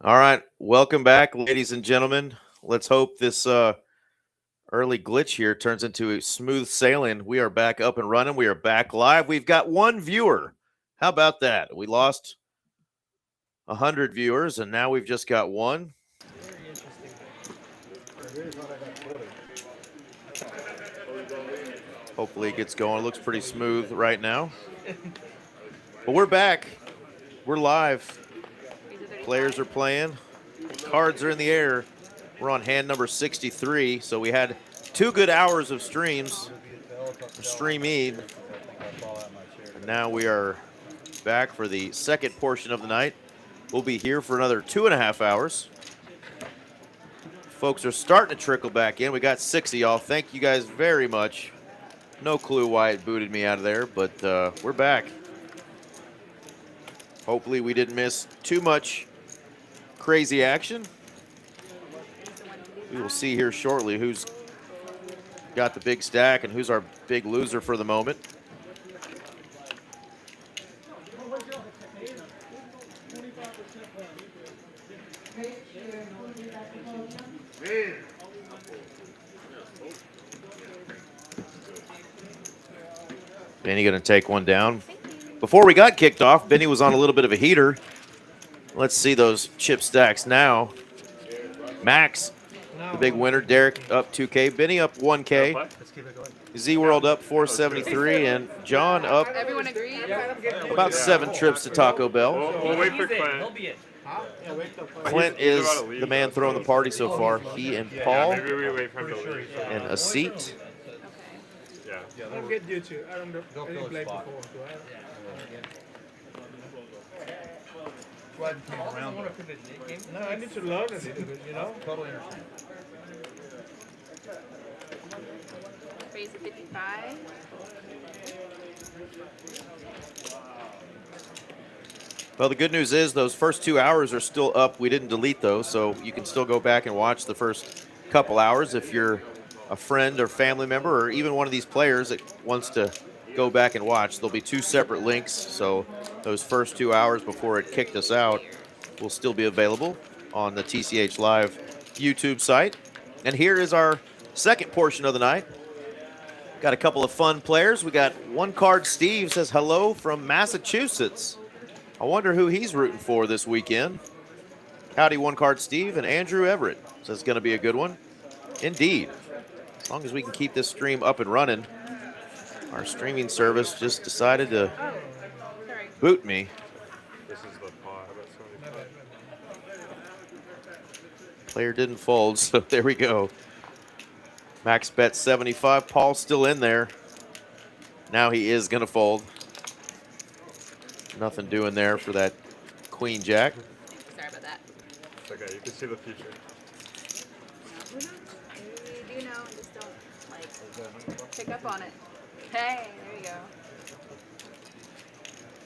All right, welcome back, ladies and gentlemen. Let's hope this early glitch here turns into a smooth sailing. We are back up and running. We are back live. We've got one viewer. How about that? We lost 100 viewers, and now we've just got one. Hopefully it gets going. It looks pretty smooth right now. But we're back. We're live. Players are playing. Cards are in the air. We're on hand number 63, so we had 2 good hours of streams, streaming, and now we are back for the second portion of the night. We'll be here for another 2.5 hours. Folks are starting to trickle back in. We got 6 of y'all. Thank you guys very much. No clue why it booted me out of there, but we're back. Hopefully we didn't miss too much crazy action. We will see here shortly who's got the big stack and who's our big loser for the moment. Benny going to take one down. Before we got kicked off, Benny was on a little bit of a heater. Let's see those chip stacks now. Max, the big winner. Derek up 2K. Benny up 1K. Z-World up 473. And John up about 7 trips to Taco Bell. We'll wait for Clint. Clint is the man throwing the party so far. He and Paul Maybe we wait for him to leave. and a seat. Yeah. I'll get you two. I didn't play before. No, I need to learn a little bit, you know? Totally understand. Raise a 55. Well, the good news is those first 2 hours are still up. We didn't delete those, so you can still go back and watch the first couple hours if you're a friend or family member or even one of these players that wants to go back and watch. There'll be 2 separate links, so those first 2 hours before it kicked us out will still be available on the TCH Live YouTube site. And here is our second portion of the night. Got a couple of fun players. We got One Card Steve says hello from Massachusetts. I wonder who he's rooting for this weekend. Howdy, One Card Steve. And Andrew Everett says it's going to be a good one. Indeed. As long as we can keep this stream up and running. Our streaming service just decided to boot me. This is the pot. How about 75? Player didn't fold, so there we go. Max bet 75. Paul's still in there. Now he is going to fold. Nothing doing there for that queen jack. Sorry about that. It's okay. You can see the future. We do know and just don't, like, pick up on it. Hey, there you go.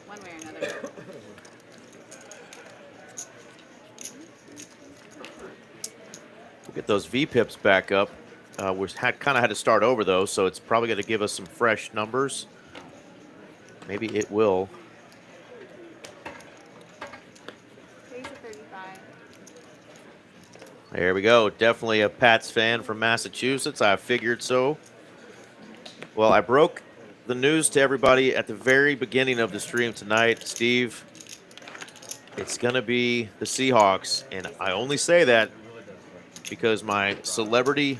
One way or another. We'll get those V-pips back up. We kind of had to start over, though, so it's probably going to give us some fresh numbers. Maybe it will. Raise a 35. There we go. Definitely a Pats fan from Massachusetts. I figured so. Well, I broke the news to everybody at the very beginning of the stream tonight. Steve, it's going to be the Seahawks. And I only say that because my celebrity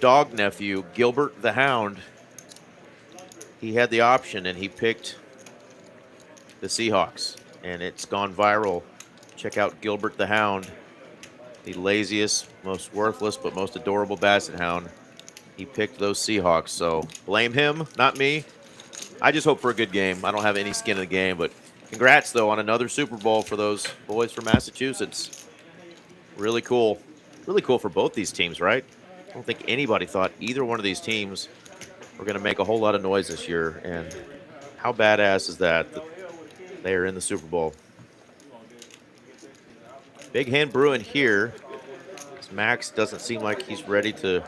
dog nephew, Gilbert the Hound, he had the option and he picked the Seahawks. And it's gone viral. Check out Gilbert the Hound, the laziest, most worthless, but most adorable basset hound. He picked those Seahawks, so blame him, not me. I just hope for a good game. I don't have any skin in the game, but congrats, though, on another Super Bowl for those boys from Massachusetts. Really cool. Really cool for both these teams, right? I don't think anybody thought either one of these teams were going to make a whole lot of noise this year, and how badass is that they are in the Super Bowl. Big hand brewing here. Max doesn't seem like he's ready to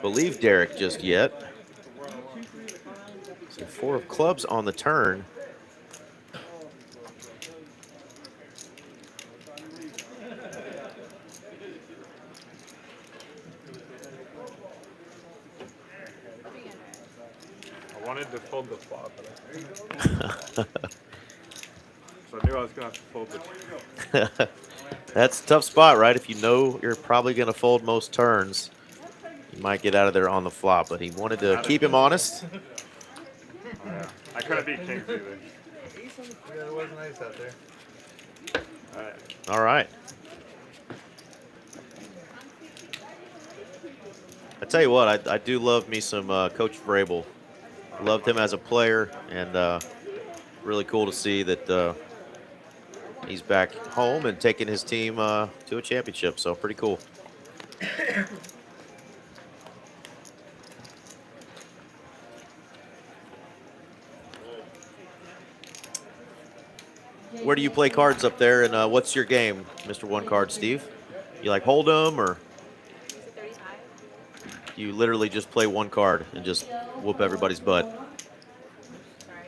believe Derek just yet. So 4 of clubs on the turn. to fold the flop. So I knew I was going to have to fold the. That's a tough spot, right? If you know you're probably going to fold most turns, you might get out of there on the flop. But he wanted to keep him honest. Yeah. I couldn't beat kings either. Yeah, it was nice out there. All right. All right. I tell you what, I do love me some Coach Vrabel. Loved him as a player, and really cool to see that he's back home and taking his team to a championship. So pretty cool. Where do you play cards up there, and what's your game, Mr. One Card, Steve? You like hold 'em, or Is it 35? you literally just play one card and just whoop everybody's butt? Sorry.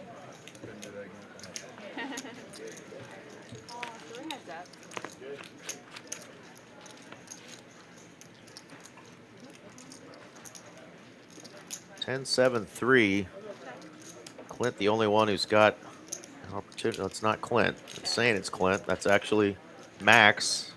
Oh, so we're heads up. Ten, 7, 3. Clint, the only one who's got an opportunity. No, it's not Clint. It's saying it's Clint. That's actually Max.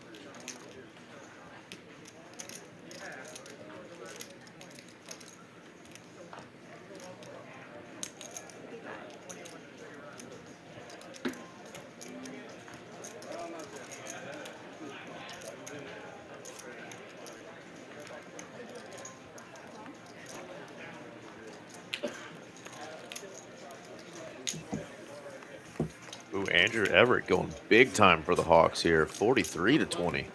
Ooh, Andrew Everett going big time for the Hawks here, 43 to 20.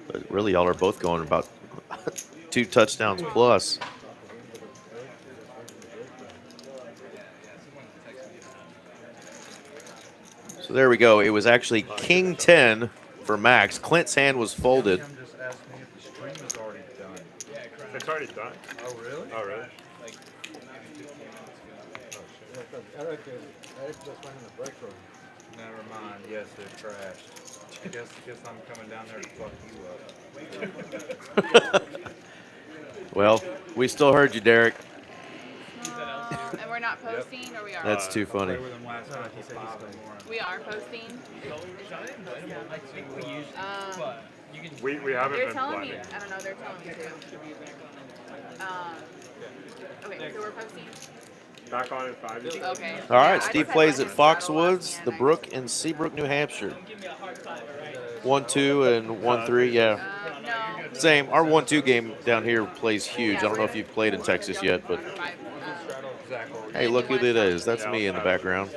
But really, y'all are both going about 2 touchdowns plus. So there we go. It was actually King 10 for Max. Clint's hand was folded. Kim just asked me if the stream is already done. It's already done. Oh, really? Oh, really? Eric just went in the break room. Never mind. Yes, it crashed. Guess I'm coming down there to fuck you up. Well, we still heard you, Derek. And we're not posting, or we are? That's too funny. Play with him last night. He said he's going to. We are posting. We haven't They're been telling me. blinding. I don't know. They're telling me to. Okay, so we're posting. Back on in 5 years. Okay. All right, Yeah, I Steve just plays had at one battle Foxwoods, last the weekend. Brook in Seabrook, New Hampshire. 1-2 and 1-3, yeah. No. Same. Our 1-2 game down here plays huge. I don't know if you've played in Texas yet, but hey, look who it is. That's me in the background.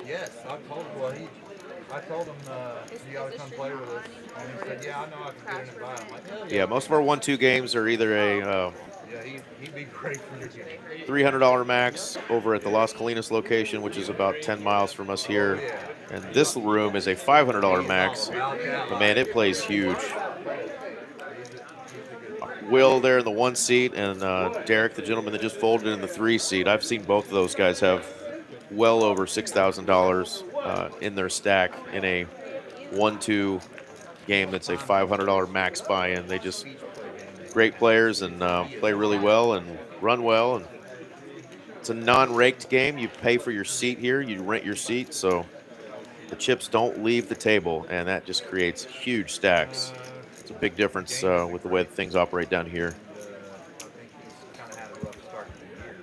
Yes, I told him. Well, I told him you got to come play with us, and he said, "Yeah, I know I can get in and buy." I'm like, "Hell Yeah, most of our 1-2 games are either a yeah, he'd be great for your game." $300 max over at the Las Colinas location, which is about 10 miles from us here. And this room is a $500 max. But man, it plays huge. Will there in the 1 seat, and Derek, the gentleman that just folded in the 3 seat. I've seen both of those guys have well over $6,000 in their stack in a 1-2 game that's a $500 max buy-in. They just great players and play really well and run well. And it's a non-raked game. You pay for your seat here. You rent your seat, so the chips don't leave the table, and that just creates huge stacks. It's a big difference with the way things operate down here. I think he's kind of had a rough start to the year.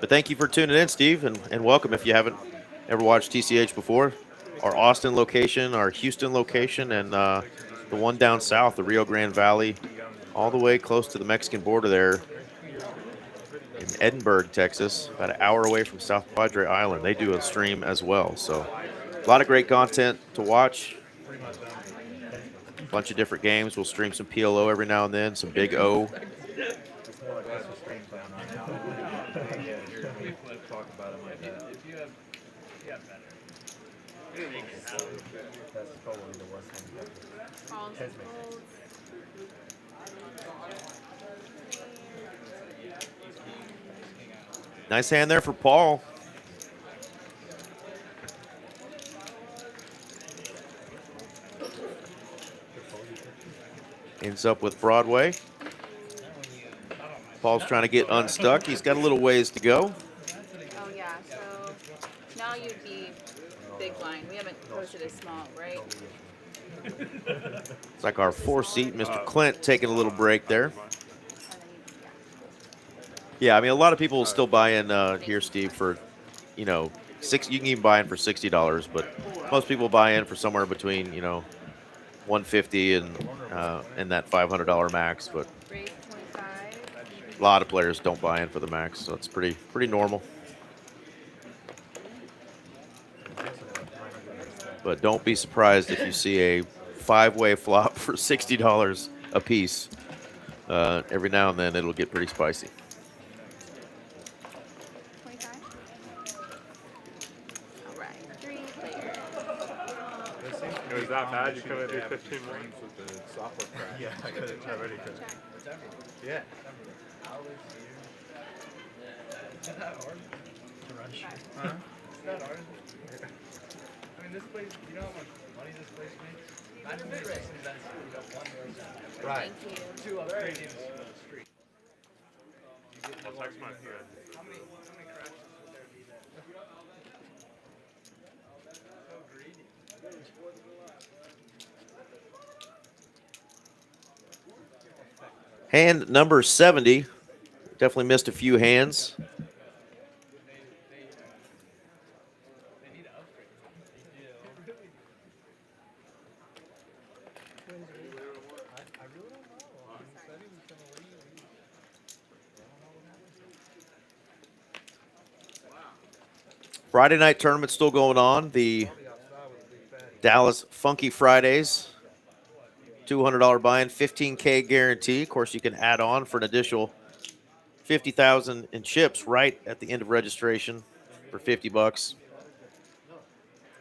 But thank you for tuning in, Steve, and welcome if you haven't ever watched TCH before. Our Austin location, our Houston location, and the one down south, the Rio Grande Valley, all the way close to the Mexican border there in Edinburgh, Texas, about an hour away from South Padre Island. They do a stream as well. So a lot of great content to watch. A bunch of different games. We'll stream some PLO every now and then, some Big O. That's the stream's down right now. Yeah, hear me talk about it like that. That's totally the worst thing. Calls and folds. Nice hand there for Paul. ends up with Broadway. Paul's trying to get unstuck. He's got a little ways to go. Oh yeah, so now you'd be big blind. We haven't posted as small, right? It's like our 4-seat, Mr. Clint, taking a little break there. And then yeah. Yeah, I mean, a lot of people will still buy in here, Steve, for, you know, you can even buy in for $60, but most people buy in for somewhere between, you know, $150 and that $500 max. But Raise 25. a lot of players don't buy in for the max, so it's pretty normal. But don't be surprised if you see a 5-way flop for $60 a piece. Every now and then it'll get pretty spicy. 25. All right, 3 players. It was that bad? You couldn't do 15 rings? With the software crash. Yeah, I got it already. Check. Yeah. Is that hard to run shit? Huh? It's not hard. I mean, this place, you know how much money this place makes? Not in big racing, that's you got one race. Right. Thank you. 2 other stadiums on the street. I'll text my friend. How many crashes would there be there? So greedy. Hand number 70. Definitely missed a few hands. They need to upgrade. I really don't know. He said he was going to leave. Friday night tournament still going on. The Dallas Funky Fridays. $200 buy-in, $15K guarantee. Of course, you can add on for an additional $50,000 in chips right at the end of registration for $50.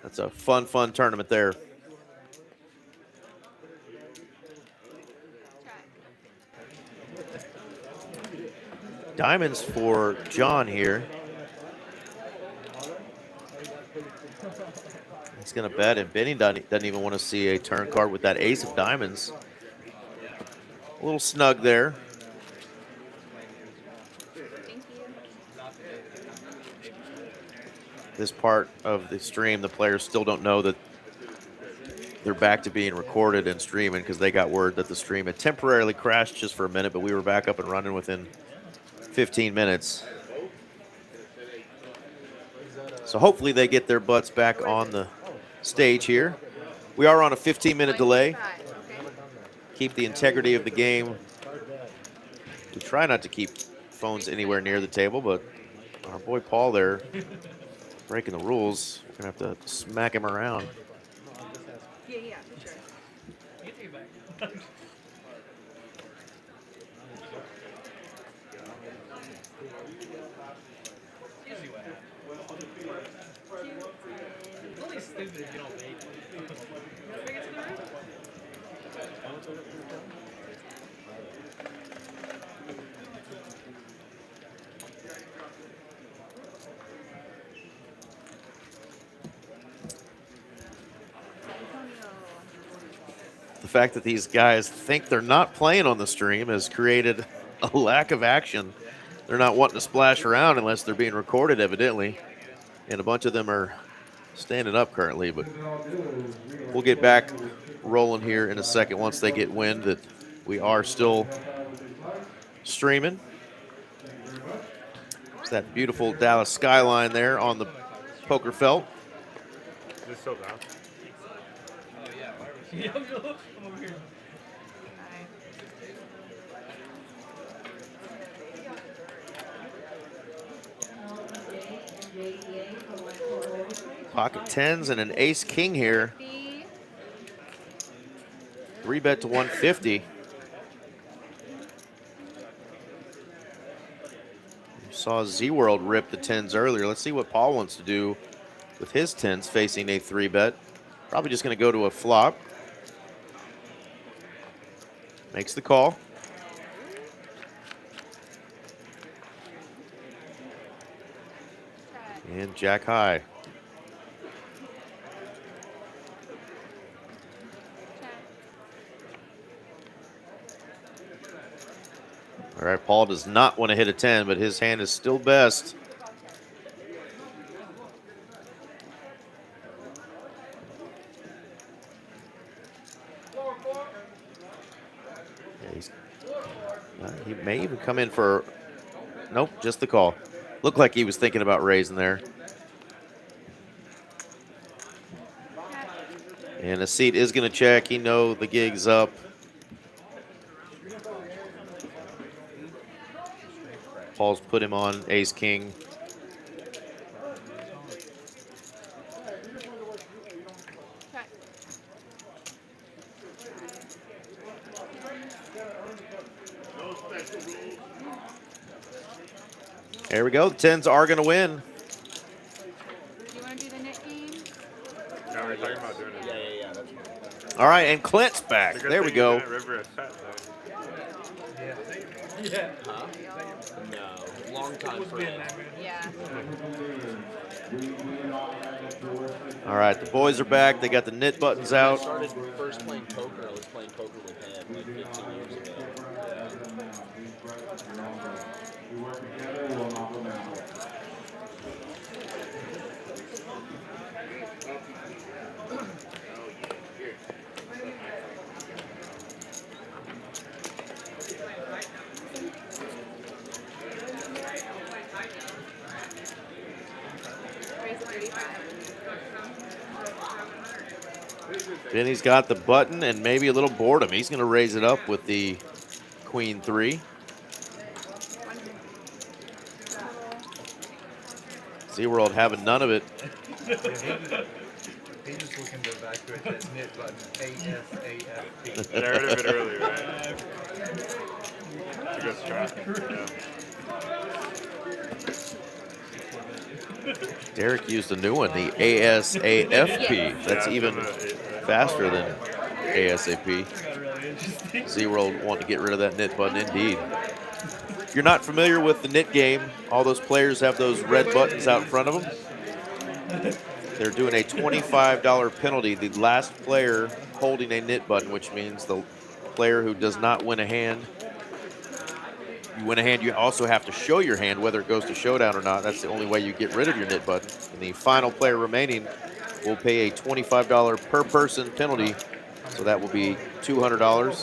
That's a fun tournament there. Diamonds for John here. He's going to bet, and Benny doesn't even want to see a turn card with that ace of diamonds. A little snug there. Thank you. This part of the stream, the players still don't know that they're back to being recorded and streaming because they got word that the stream had temporarily crashed just for a minute, but we were back up and running within 15 minutes. So hopefully they get their butts back on the stage here. We are on a 15-minute delay. 25, okay. Keep the integrity of the game. We try not to keep phones anywhere near the table, but our boy Paul there breaking the rules. We're going to have to smack him around. Yeah, for sure. Get you back. Usually what happens. It's only stupid if you don't make it. Bring it to the room. The fact that these guys think they're not playing on the stream has created a lack of action. They're not wanting to splash around unless they're being recorded, evidently. And a bunch of them are standing up currently, but we'll get back rolling here in a second once they get wind that we are still streaming. It's that beautiful Dallas skyline there on the poker felt. Is it still down? Oh yeah, why was I'm over here. Pocket tens and an ace king here. 3-bet to 150. You saw Z-World rip the tens earlier. Let's see what Paul wants to do with his tens facing a 3-bet. Probably just going to go to a flop. Makes the call. And jack high. All right, Paul does not want to hit a 10, but his hand is still best. Yeah, he may even come in for, nope, just the call. Looked like he was thinking about raising there. And the seat is going to check. He knows the gig's up. Paul's put him on ace king. There we go. The 10s are going to win. You want to do the net game? No, we're talking about doing it. Yeah, that's fine. All right, and Clint's back. It's a good There we thing you go. didn't river a set, though. Yeah. Huh? No. Long time friend. Yeah. All right, the boys are back. They got the knit buttons When I out. started first playing poker, I was playing poker with him like 15 years ago. Raise to 35. Benny's got the button and maybe a little boredom. He's going to raise it up with the queen 3. SeaWorld having none of it. He's just looking to evacuate that knit button. ASAFP. I heard of it earlier, right? It's a good strat. Yeah. Derek used a new one, the ASAFP. That's even faster than ASAP. SeaWorld wanting to get rid of that knit button indeed. If you're not familiar with the knit game, all those players have those red buttons out in front of them. They're doing a $25 penalty. The last player holding a knit button, which means the player who does not win a hand. You win a hand, you also have to show your hand, whether it goes to showdown or not. That's the only way you get rid of your knit button. And the final player remaining will pay a $25 per person penalty. So that will be $200.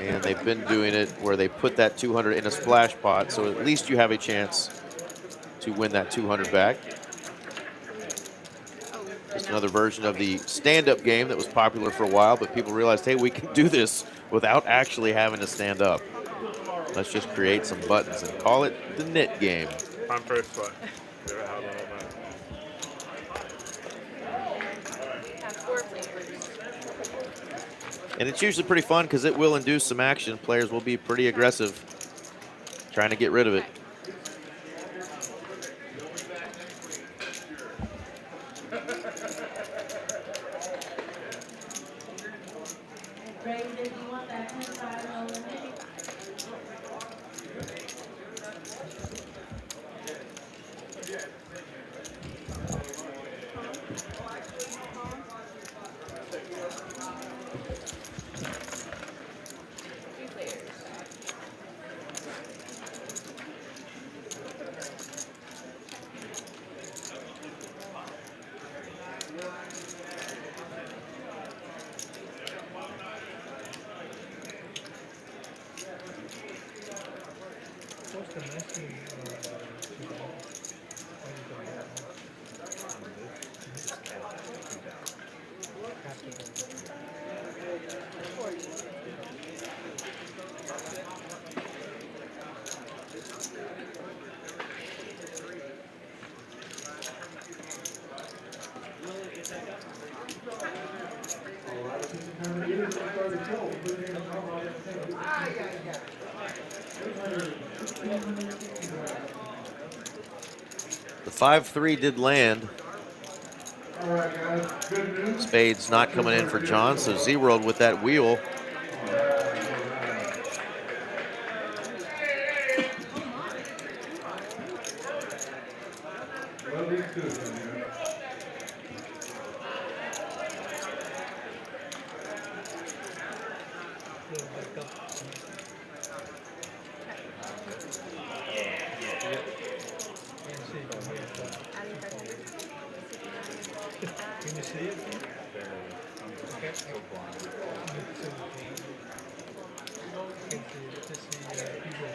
And they've been doing it where they put that $200 in a splash pot. So at least you have a chance to win that $200 back. Just another version of the stand-up game that was popular for a while, but people realized, hey, we can do this without actually having to stand up. Let's just create some buttons and call it the knit game. On first foot. Never had one of Have 4 flavors. And it's usually pretty fun because it will induce some action. Players will be pretty aggressive trying to get rid of it. The 5-3 did land. Spades not coming in for John, so SeaWorld with that wheel. Can you see it? I'm so blind. I can see it. Just see people.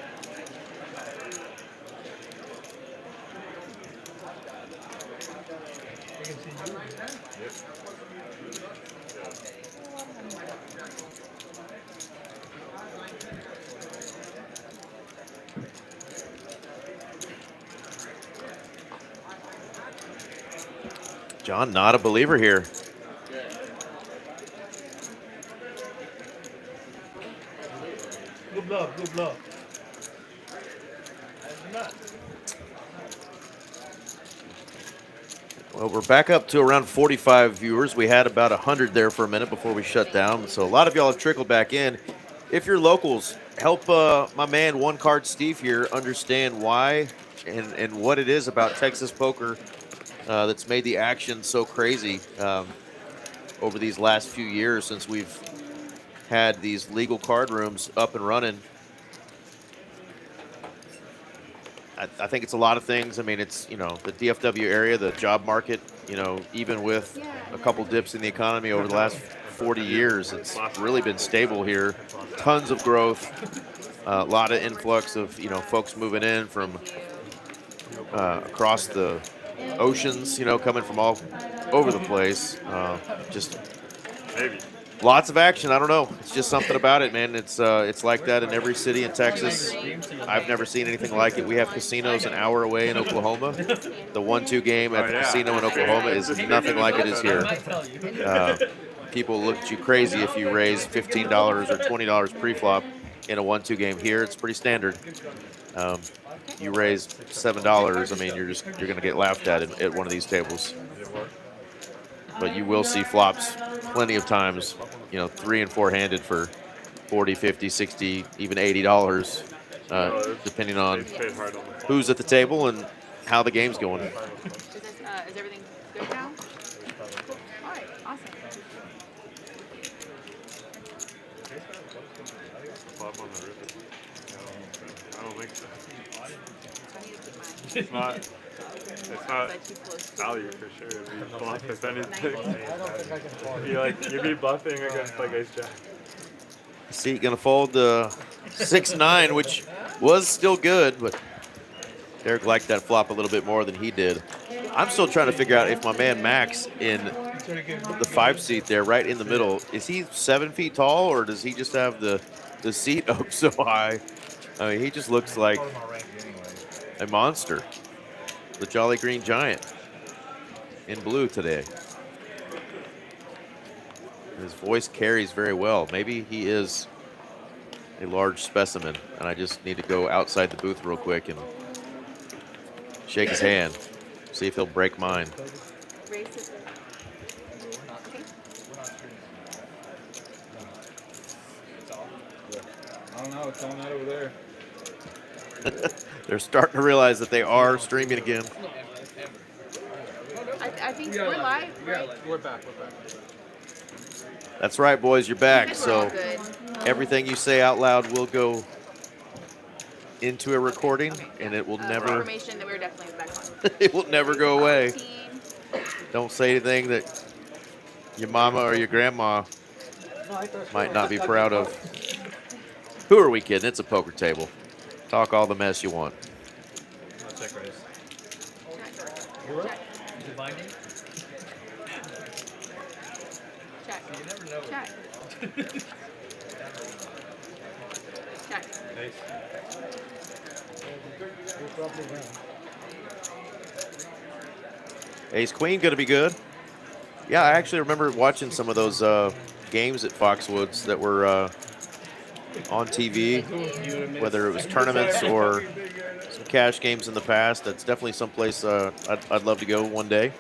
I can see you. Yep. John, not a believer here. Good bluff, good bluff. Not. Well, we're back up to around 45 viewers. We had about 100 there for a minute before we shut down. So a lot of y'all have trickled back in. If you're locals, help my man One Card Steve here understand why and what it is about Texas poker that's made the action so crazy over these last few years since we've had these legal card rooms up and running. I think it's a lot of things. I mean, it's, you know, the DFW area, the job market, you know, even with a couple dips in the economy over the last 40 years, it's really been stable here. Tons of growth, a lot of influx of, you know, folks moving in from across the oceans, you know, coming from all over the place. Just Maybe. lots of action. I don't know. It's just something about it, man. It's like that in every city in Texas. I've never seen anything like it. We have casinos an hour away in Oklahoma. The 1-2 game at the casino in Oklahoma is nothing like it is here. People look at you crazy if you raise $15 or $20 pre-flop in a 1-2 game. Here, it's pretty standard. You raise $7, I mean, you're going to get laughed at one of these tables. But you will see flops plenty of times, you know, 3 and 4 handed for 40, 50, 60, even $80, depending on who's at the table and how the game's going. Is everything good now? All right, awesome. Flop on the roof. I don't think so. So I need to keep mine. It's not. It's not value for sure. It'd be bluff if anything. You'd be bluffing against like ace jack. See, going to fold the 6-9, which was still good, but Derek liked that flop a little bit more than he did. I'm still trying to figure out if my man Max in the 5 seat there, right in the middle, is he 7 feet tall or does he just have the seat up so high? I mean, he just looks like a monster. The Jolly Green Giant in blue today. His voice carries very well. Maybe he is a large specimen, and I just need to go outside the booth real quick and shake his hand, see if he'll break mine. Raise it. I don't know. It's on that over there. They're starting to realize that they are streaming again. I think we're live, right? We're back. That's right, boys, you're back. We're So all good. everything you say out loud will go into a recording, and it will never Information that we're definitely back on. it will never go away. 15. Don't say anything that your mama or your grandma might not be proud of. Who are we kidding? It's a poker table. Talk all the mess you want. I'll check raise. Check. Is it binding? Check. You never know. Check. Check. Ace. Ace Queen going to be good. Yeah, I actually remember watching some of those games at Foxwoods that were on TV, whether it was tournaments or some cash games in the past. That's definitely someplace I'd love to go one day.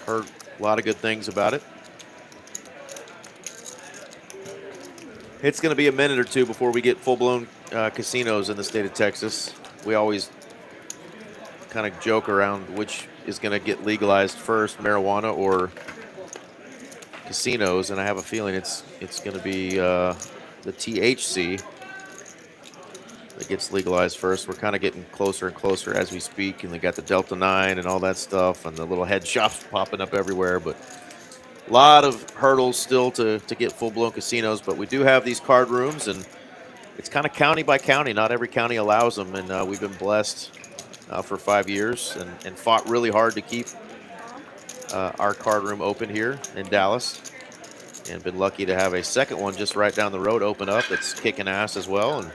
Heard a lot of good things about it. It's going to be a minute or two before we get full-blown casinos in the state of Texas. We always kind of joke around which is going to get legalized first, marijuana or casinos, and I have a feeling it's going to be the THC. that gets legalized first. We're kind of getting closer and closer as we speak, and they got the Delta 9 and all that stuff, and the little head shops popping up everywhere. But a lot of hurdles still to get full-blown casinos, but we do have these card rooms, and it's kind of county by county. Not every county allows them, and we've been blessed for 5 years and fought really hard to keep our card room open here in Dallas, and been lucky to have a second one just right down the road open up that's kicking ass as well. And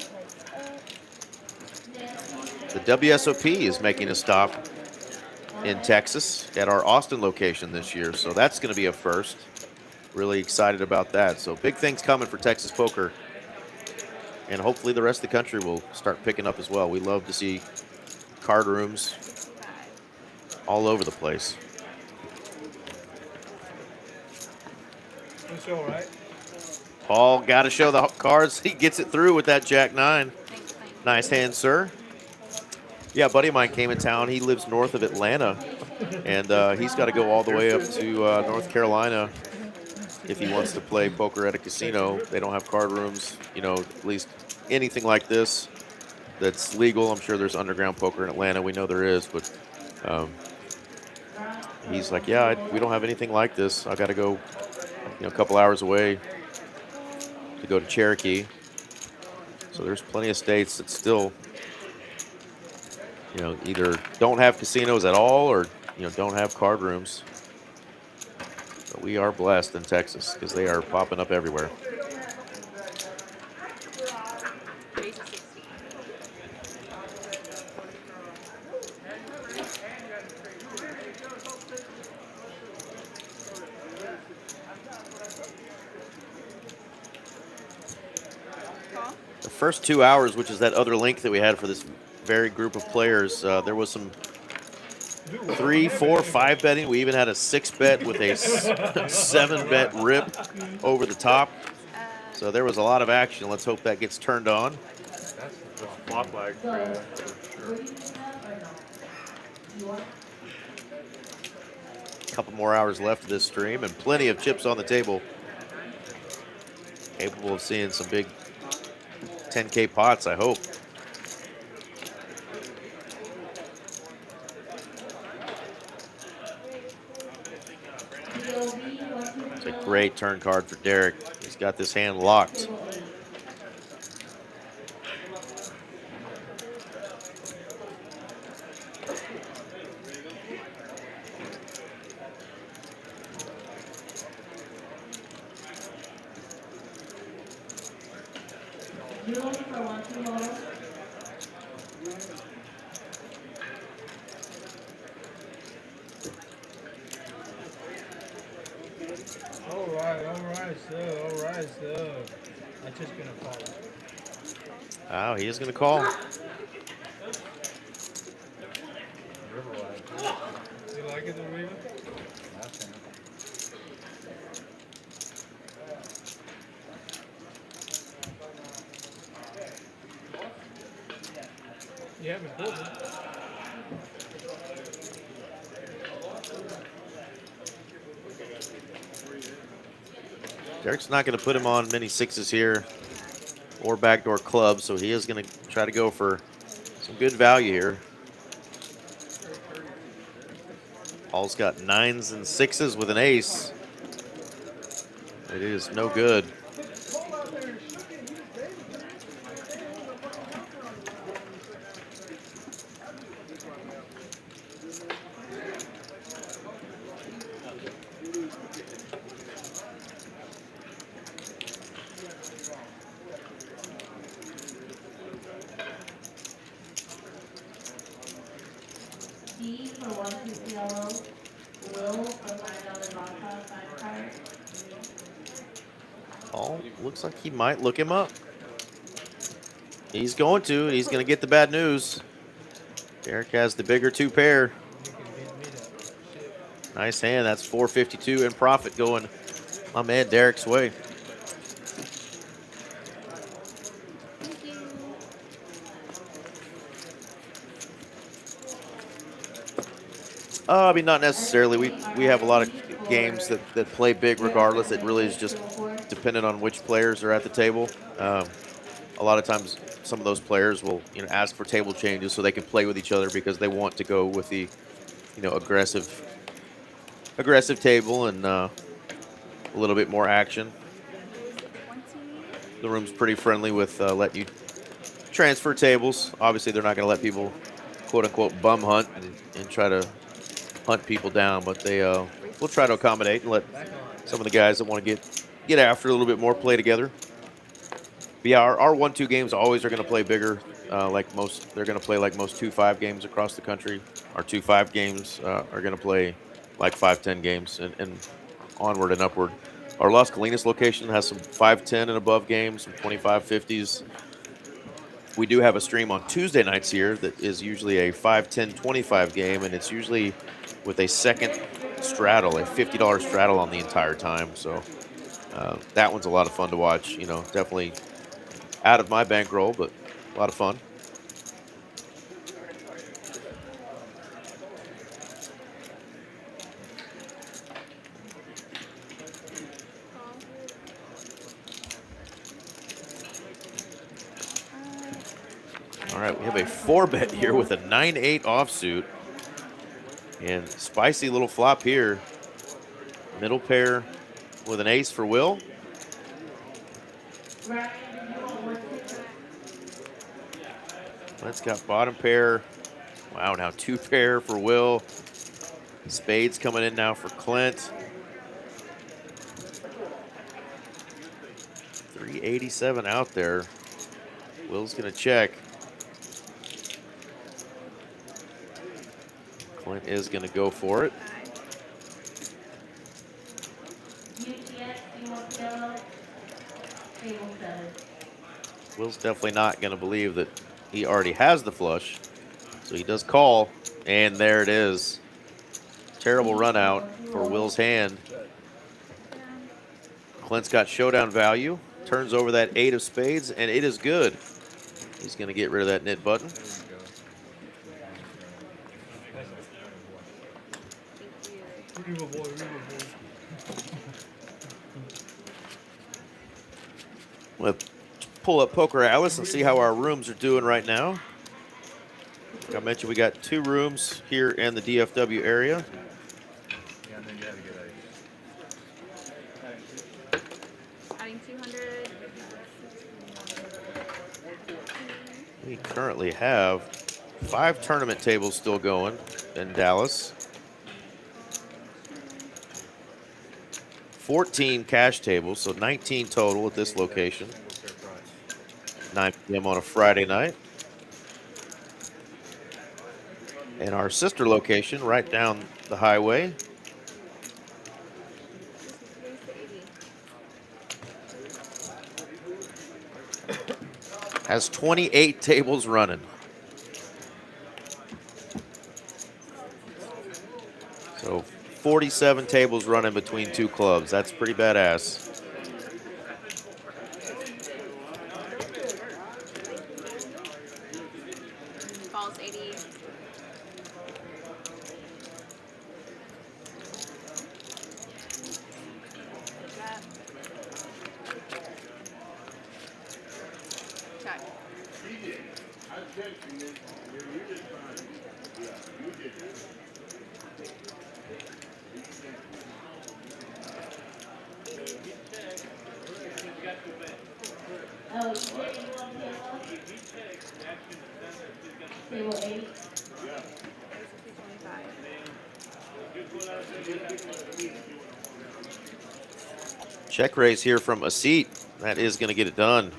the WSOP is making a stop in Texas at our Austin location this year, so that's going to be a first. Really excited about that. So big things coming for Texas poker, and hopefully the rest of the country will start picking up as well. We love to see card rooms all over the place. It's all right. Paul got to show the cards. He gets it through with that Jack 9. Nice hand, sir. Yeah, a buddy of mine came in town. He lives north of Atlanta, and he's got to go all the way up to North Carolina if he wants to play poker at a casino. They don't have card rooms, you know, at least anything like this that's legal. I'm sure there's underground poker in Atlanta. We know there is, but he's like, yeah, we don't have anything like this. I got to go, you know, a couple hours away to go to Cherokee. So there's plenty of states that still, you know, either don't have casinos at all or, you know, don't have card rooms. But we are blessed in Texas because they are popping up everywhere. The first 2 hours, which is that other link that we had for this very group of players, there was some 3, 4, 5 betting. We even had a 6 bet with a 7 bet rip over the top. So there was a lot of action. Let's hope that gets turned on. Flop lag for sure. A couple more hours left of this stream and plenty of chips on the table. Capable of seeing some big 10K pots, I hope. It's a great turn card for Derek. He's got this hand locked. All right, so. I'm just gonna follow. Oh, he is going to call. You like it, the river? You haven't pulled it. Derek's not going to put him on many sixes here or backdoor clubs, so he is going to try to go for some good value here. Paul's got 9s and 6s with an ace. It is no good. Paul looks like he might look him up. He's going to. He's going to get the bad news. Derek has the bigger 2 pair. Nice hand. That's 452 in profit going my man Derek's way. I mean, not necessarily. We have a lot of games that play big regardless. It really is just dependent on which players are at the table. A lot of times some of those players will, ask for table changes so they can play with each other because they want to go with the, aggressive table and a little bit more action. The room's pretty friendly with letting you transfer tables. Obviously, they're not going to let people, quote unquote, bum hunt and try to hunt people down, but they will try to accommodate and let some of the guys that want to get after a little bit more play together. But yeah, our 1-2 games always are going to play bigger. They're going to play like most 2-5 games across the country. Our 2-5 games are going to play like 5-10 games and onward and upward. Our Las Colinas location has some 5-10 and above games, some 25-50s. We do have a stream on Tuesday nights here that is usually a 5-10-25 game, and it's usually with a second straddle, a $50 straddle on the entire time. So that one's a lot of fun to watch. Definitely out of my bankroll, but a lot of fun. All right, we have a 4-bet here with a 9-8 offsuit. And spicy little flop here. Middle pair with an ace for Will. Let's got bottom pair. Wow, now 2 pair for Will. Spades coming in now for Clint. 387 out there. Will's gonna check. Clint is gonna go for it. Will's definitely not gonna believe that he already has the flush. So he does call, and there it is. Terrible run out for Will's hand. Clint's got showdown value. Turns over that 8 of spades, and it is good. He's gonna get rid of that knit button. Let's pull up Poker Alice and see how our rooms are doing right now. Like I mentioned, we got 2 rooms here in the DFW area. Adding 200. We currently have 5 tournament tables still going in Dallas. 14 cash tables, so 19 total at this location. 9 p.m. on a Friday night. And our sister location right down the highway. Has 28 tables running. So 47 tables running between 2 clubs. That's pretty badass. Falls 80. Check. Check raise here from a seat. That is going to get it done.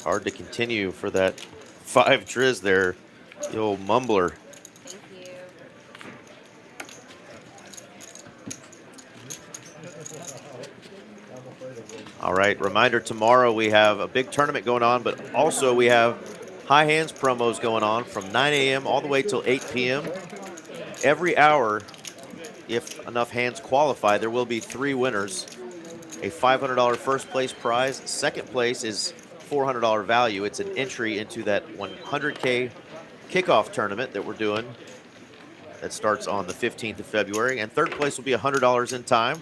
Hard to continue for that 5 triz there. The old mumbler. Thank you. All right, reminder, tomorrow we have a big tournament going on, but also we have high hands promos going on from 9 a.m. all the way till 8 p.m. Every hour, if enough hands qualify, there will be 3 winners. A $500 first place prize. Second place is $400 value. It's an entry into that 100K kickoff tournament that we're doing. That starts on the 15th of February. And third place will be $100 in time.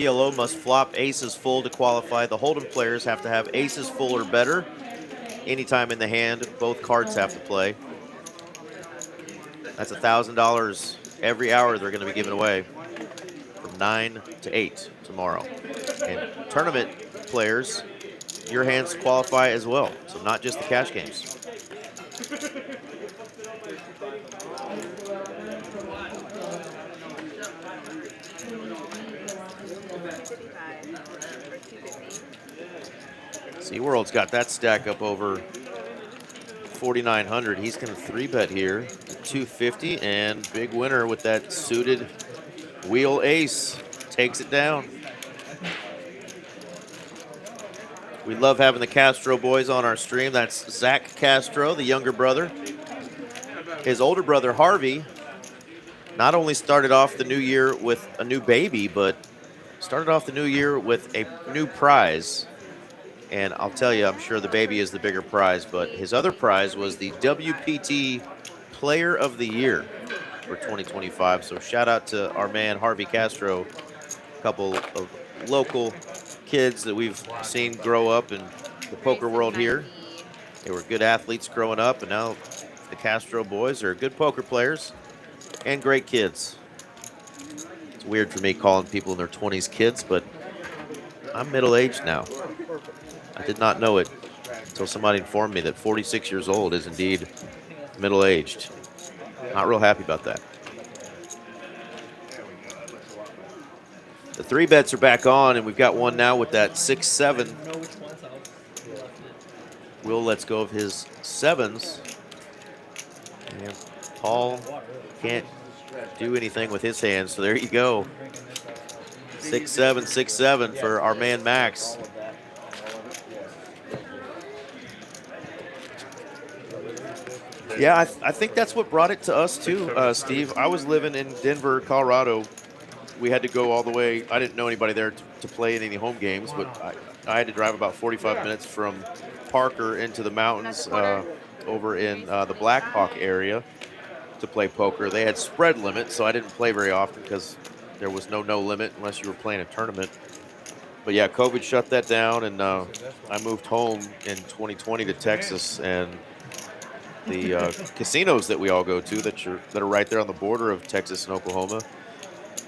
PLO must flop aces full to qualify. The Hold'em players have to have aces full or better. Anytime in the hand, both cards have to play. That's $1,000 every hour they're going to be giving away from 9 to 8 tomorrow. And tournament players, your hands qualify as well, so not just the cash games. SeaWorld's got that stack up over 4,900. He's going to 3-bet here, 250, and big winner with that suited wheel ace. Takes it down. We love having the Castro boys on our stream. That's Zach Castro, the younger brother. His older brother, Harvey, not only started off the new year with a new baby, but started off the new year with a new prize. And I'll tell you, I'm sure the baby is the bigger prize, but his other prize was the WPT Player of the Year for 2025. So shout out to our man, Harvey Castro, a couple of local kids that we've seen grow up in the poker world here. They were good athletes growing up, and now the Castro boys are good poker players and great kids. It's weird for me calling people in their 20s kids, but I'm middle-aged now. I did not know it until somebody informed me that 46 years old is indeed middle-aged. Not real happy about that. The 3-bets are back on, and we've got one now with that 6-7. Will lets go of his 7s. And Paul can't do anything with his hands, so there you go. 6-7, 6-7 for our man Max. Yeah, I think that's what brought it to us too, Steve. I was living in Denver, Colorado. We had to go all the way. I didn't know anybody there to play in any home games, but I had to drive about 45 minutes from Parker into the mountains over in the Blackhawk area to play poker. They had spread limit, so I didn't play very often because there was no limit unless you were playing a tournament. But yeah, COVID shut that down, and I moved home in 2020 to Texas, and the casinos that we all go to that are right there on the border of Texas and Oklahoma,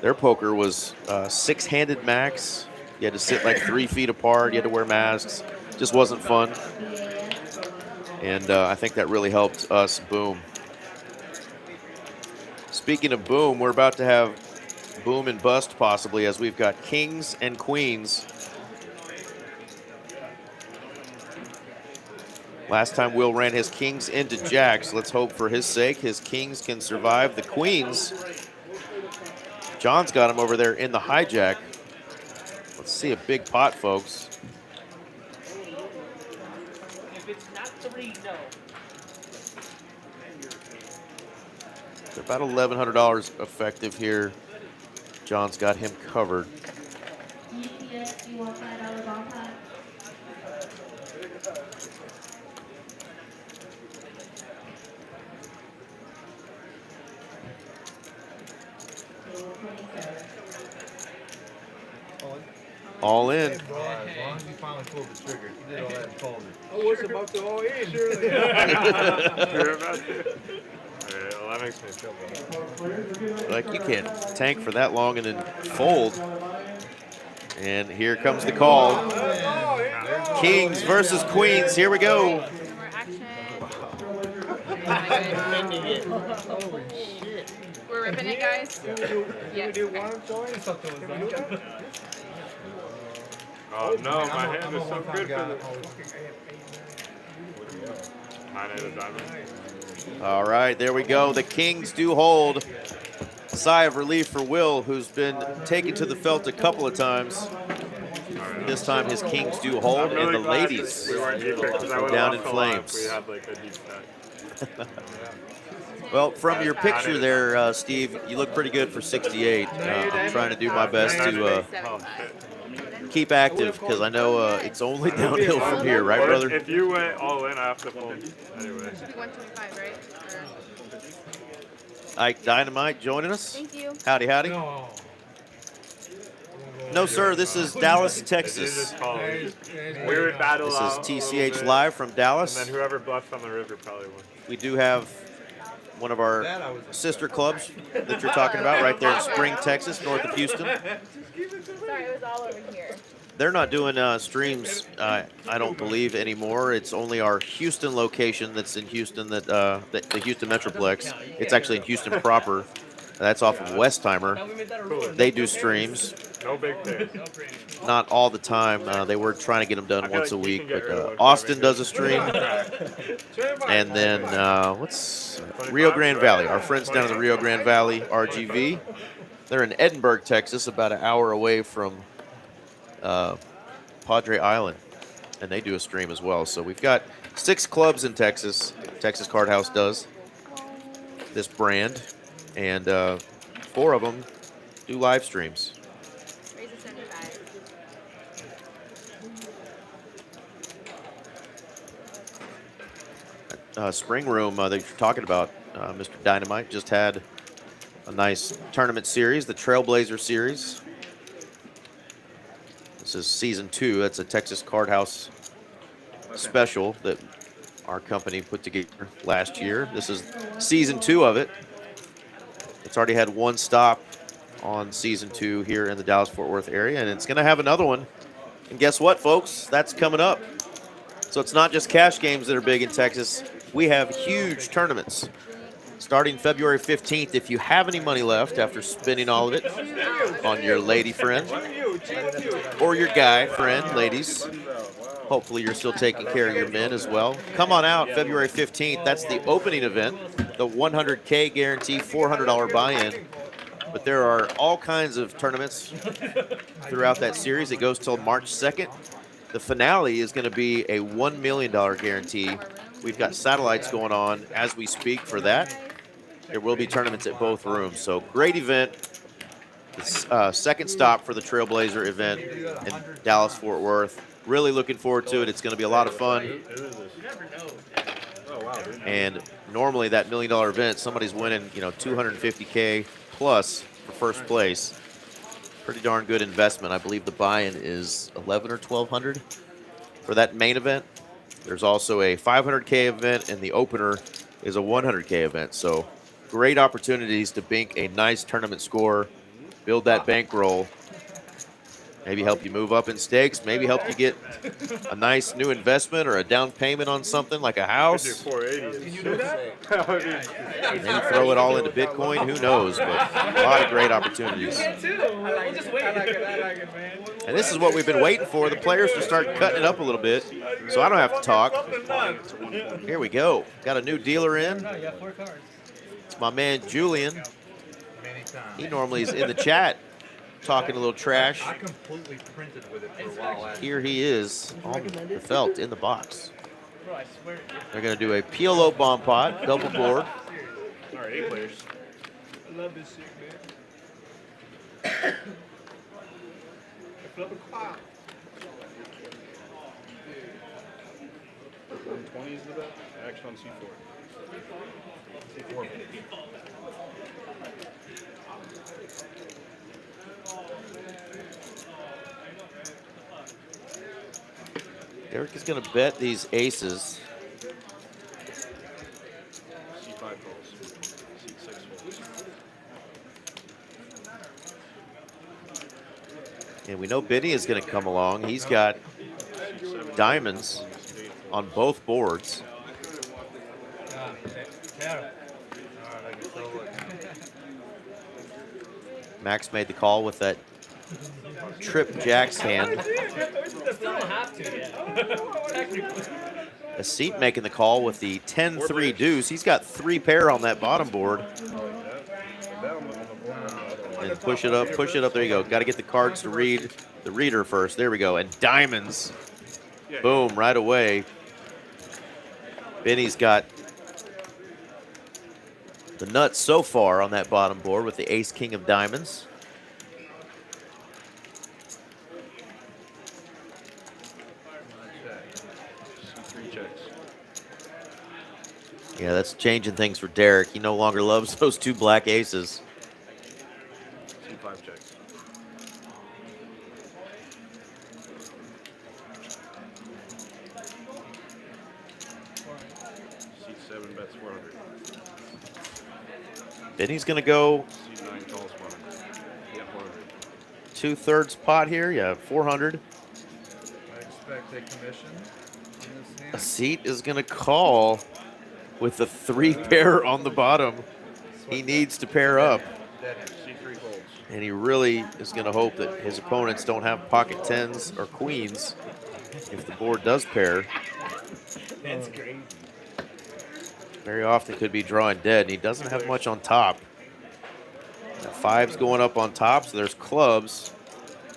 their poker was 6-handed max. You had to sit like 3 feet apart. You had to wear masks. Just wasn't fun. And I think that really helped us boom. Speaking of boom, we're about to have boom and bust possibly, as we've got kings and queens. Last time Will ran his kings into jacks. Let's hope for his sake his kings can survive the queens. John's got him over there in the hijack. Let's see a big pot, folks. If it's not 3, no. They're about $1,100 effective here. John's got him covered. All in. As long as you finally pulled the trigger. You did all that and folded. I was about to all in. Surely. You're about to. Alright, well, that makes me feel better. Like, you can't tank for that long and then fold. And here comes the call. Kings versus queens. Here we go. More action. Holy shit. We're ripping it, guys. Yes. Oh no, my hand is so good for this. Mine is a diamond. All right, there we go. The kings do hold. Sigh of relief for Will, who's been taken to the felt a couple of times. This time his kings do hold, I'm really and the glad ladies we weren't deep because I would down have in lost a lot flames. if we had like a deep stack. Well, from your picture there, Steve, you look pretty good for 68. I'm trying to do my best to keep active because I know it's only downhill from here, right, brother? If you went all in, I have to fold anyway. Should be 125, right? Or- Ike Dynamite joining us. Thank you. Howdy, howdy. No. No, sir. This is Dallas, It Texas. is called. We would battle This out is a little TCH bit, live from and Dallas. then whoever bluffs on the river probably wins. We do have one of our sister clubs that you're talking about right there in Spring, Texas, north of Houston. Sorry, it was all over here. They're not doing streams, I don't believe, anymore. It's only our Houston location that's in Houston, the Houston Metroplex. It's actually in Houston proper. That's off of Westheimer. They do streams. No big pay. Not all the time. They were trying to get them done I feel once a like you week, can get but rid of Austin those does a stream. And then what's Rio Grande Valley? Our friends down in the Rio Grande Valley, RGV. They're in Edinburgh, Texas, about an hour away from Padre Island, and they do a stream as well. So we've got 6 clubs in Texas. Texas Card House does this brand, and 4 of them do live streams. Raise a 75. Spring room that you're talking about, Mr. Dynamite, just had a nice tournament series, the Trailblazer series. This is season 2. That's a Texas Card House special that our company put together last year. This is season 2 of it. It's already had 1 stop on season 2 here in the Dallas-Fort Worth area, and it's going to have another one. And guess what, folks? That's coming up. So it's not just cash games that are big in Texas. We have huge tournaments starting February 15th. If you have any money left after spending all of it on your lady friend or your guy friend, ladies, hopefully you're still taking care of your men as well. Come on out February 15th. That's the opening event, the $100K guarantee, $400 buy-in. But there are all kinds of tournaments throughout that series. It goes till March 2nd. The finale is going to be a $1 million guarantee. We've got satellites going on as we speak for that. There will be tournaments at both rooms. So great event. The second stop for the Trailblazer event in Dallas-Fort Worth. Really looking forward to it. It's going to be a lot of fun. And normally that $1 million event, somebody's winning, $250K plus for first place. Pretty darn good investment. I believe the buy-in is $1,100 or $1,200 for that main event. There's also a $500K event, and the opener is a $100K event. So great opportunities to bank a nice tournament score, build that bankroll, maybe help you move up in stakes, maybe help you get a nice new investment or a down payment on something like a house. Do 480. Can you do that? Maybe throw it all into Bitcoin, who knows, but a lot of great opportunities. We'll just wait. I like it, man. And this is what we've been waiting for, the players to start cutting it up a little bit, so I don't have to talk. Here we go. Got a new dealer in. No, you have 4 cards. It's my man Julian. He normally is in the chat talking a little trash. I completely printed with it for a while. Here he is on the felt in the box. Bro, I swear. They're going to do a PLO bomb pot, double board. All right, 8 players. I love this shit, man. Flip a clock. 120 is the bet. Action on C4. Derek is going to bet these aces. C5 calls. C6 folds. And we know Benny is going to come along. He's got diamonds on both boards. Max made the call with that trip jacks hand. Still don't have to yet. Technically. A seat making the call with the 10-3 deuce. He's got 3 pair on that bottom board. And push it up, push it up. There you go. Got to get the cards to read the reader first. There we go. And diamonds. Boom, right away. Benny's got the nuts so far on that bottom board with the ace king of diamonds. C3 checks. Yeah, that's changing things for Derek. He no longer loves those 2 black aces. C5 checks. Seat 7 bets 400. Benny's going to go Seat 9 calls 400. Yeah, 400. 2/3 pot here. Yeah, 400. I expect a commission on this A hand. seat is going to call with the 3 pair on the bottom. He needs to pair up, Dead hand. Seat 3 folds. and he really is going to hope that his opponents don't have pocket tens or queens if the board does pair. That's crazy. Very often could be drawing dead, and he doesn't have much on top. That 5's going up on top, so there's clubs,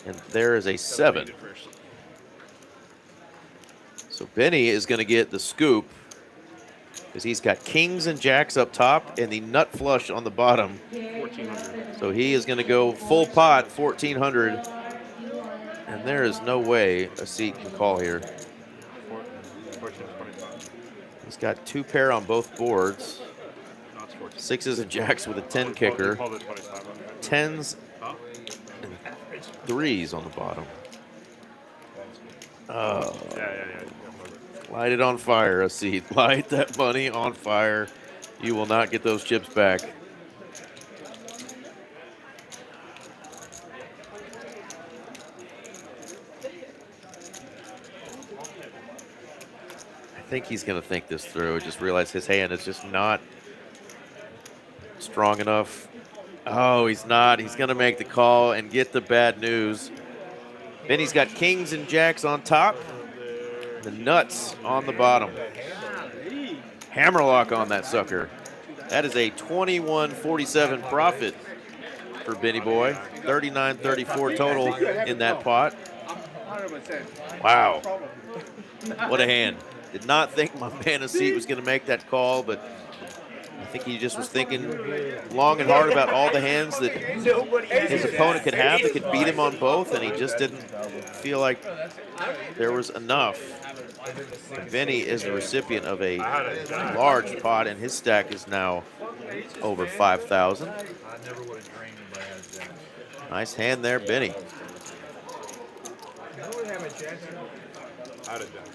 and there is a 7. So Benny is going to get the scoop because he's got kings and jacks up top and the nut flush on the bottom. 1400. So he is going to go full pot, 1400, and there is no way a seat can call here. 1425. He's got 2 pair on both boards, No, it's 14. 6s and jacks with a 10 kicker, Called it 25 on there. 10s Huh? and 3s on the bottom. Oh, Yeah. light it on fire, a seat. Light that money on fire. You will not get those chips back. I think he's going to think this through. Just realize his hand is just not strong enough. Oh, he's not. He's going to make the call and get the bad news. Benny's got kings and jacks on top. The nuts on the bottom. Hammerlock on that sucker. That is a 21.47 profit for Benny Boy. 39.34 total in that pot. 100%. Wow. What a hand. Did not think my man of seat was going to make that call, but I think he just was thinking long and hard about all the hands that his opponent could have that could beat him on both, and he just didn't feel like there was enough. Benny is the recipient of a large pot, and his stack is now over 5,000. I never would have dreamed anybody has that. Nice hand there, Benny. Out of jack.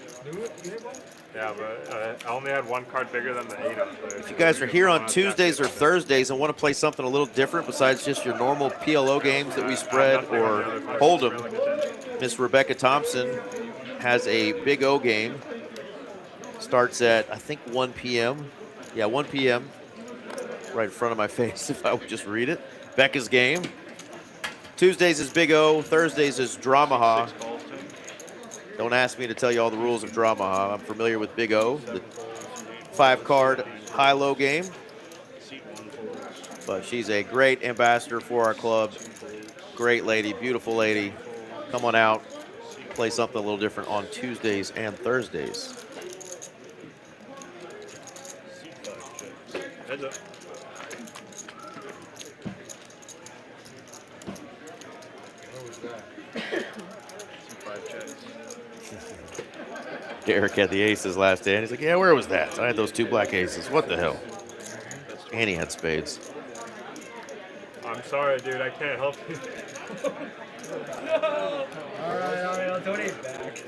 Yeah, but I only had 1 card bigger than the 8 up there. If you guys are here on Tuesdays or Thursdays and want to play something a little different besides just your normal PLO games that we spread or Hold'em, Miss Rebecca Thompson has a Big O game. Starts at, I think, 1 p.m. Yeah, 1 p.m. Right in front of my face if I would just read it. Becca's game. Tuesdays is Big O. Thursdays is Dramaha. Don't ask me to tell you all the rules of Dramaha. I'm familiar with Big O, the 5-card high-low game. But she's a great ambassador for our club. Great lady, beautiful lady. Come on out, play something a little different on Tuesdays and Thursdays. Heads up. What was that? Seat 5 checks. Derek had the aces last hand. He's like, yeah, where was that? I had those 2 black aces. What the hell? And he had spades. I'm sorry, dude. I can't help you. Alright, I'll donate back.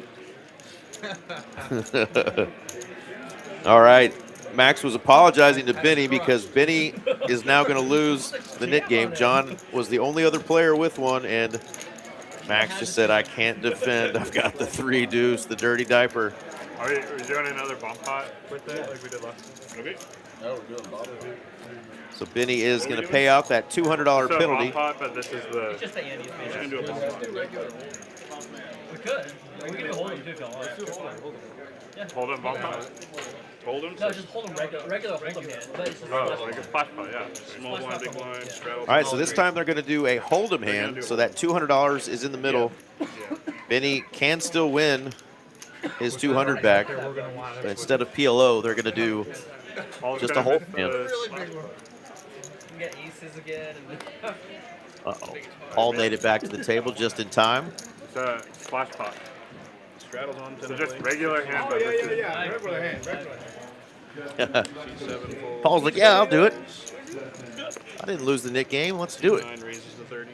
All right. Max was apologizing to Benny because Benny is now going to lose the knit game. John was the only other player with one, and Max just said, I can't defend. I've got the 3 deuce, the dirty diaper. Are we doing another bump pot with it like we did last time? Okay. No, we're doing bottle. So Benny is going to pay out that $200 So penalty. bump pot, but this is the... Just the Andy's We're gonna do a bump pot. We could. We could do Hold'em too if y'all want. Hold him bump pot? Hold him. No, just Hold'em regular Hold'em hand. But it's just Oh, like a flash pot, yeah. Small blind, big blind, straddle. All right, so this time they're going to do a Hold'em hand, so that $200 is in the middle. Benny can still win his 200 back, but instead of PLO, they're going to do Paul's just a gonna Hold'em miss hand. the- we get aces again. And Uh-oh. Paul made it back to the table just in time. It's a splash pot. Straddles on So 10 just blade. regular hand, but this is... regular hand. Seat 7 folds. Paul's like, yeah, I'll do it. I didn't lose the knit game. Let's do it. 9 raises to 30.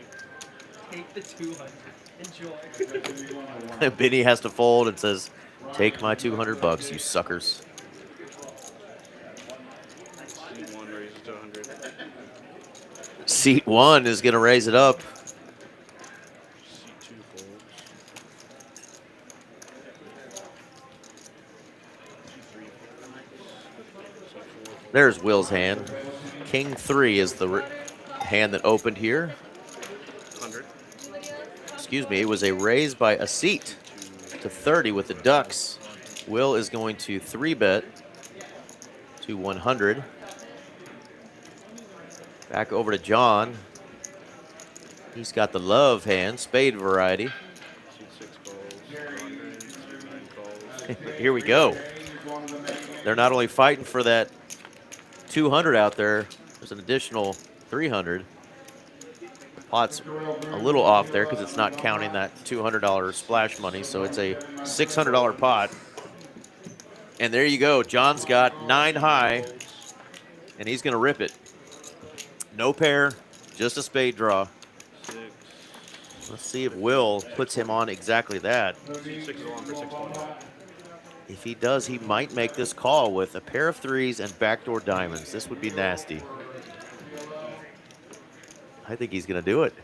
Take the 200. Enjoy. Benny has to fold and says, "Take my 200 bucks, you suckers." Seat 1 raises to 100. Seat 1 is going to raise it up. Seat 2 folds. Seat 3 folds. Seat 4 folds. There's Will's hand. King 3 is the hand that opened here. 100. Excuse me, it was a raise by a seat to 30 with the ducks. Will is going to 3-bet to 100. Back over to John. He's got the love hand, spade variety. Seat 6 calls. 100. Seat 9 calls. Here we go. They're not only fighting for that 200 out there, there's an additional 300. The pot's a little off there because it's not counting that $200 splash money, so it's a $600 pot. And there you go. John's got 9 high, and he's going to rip it. No pair, just a spade draw. 6. Let's see if Will puts him on exactly that. Seat 6 is on for 620. If he does, he might make this call with a pair of 3s and backdoor diamonds. This would be nasty. I think he's going to do it.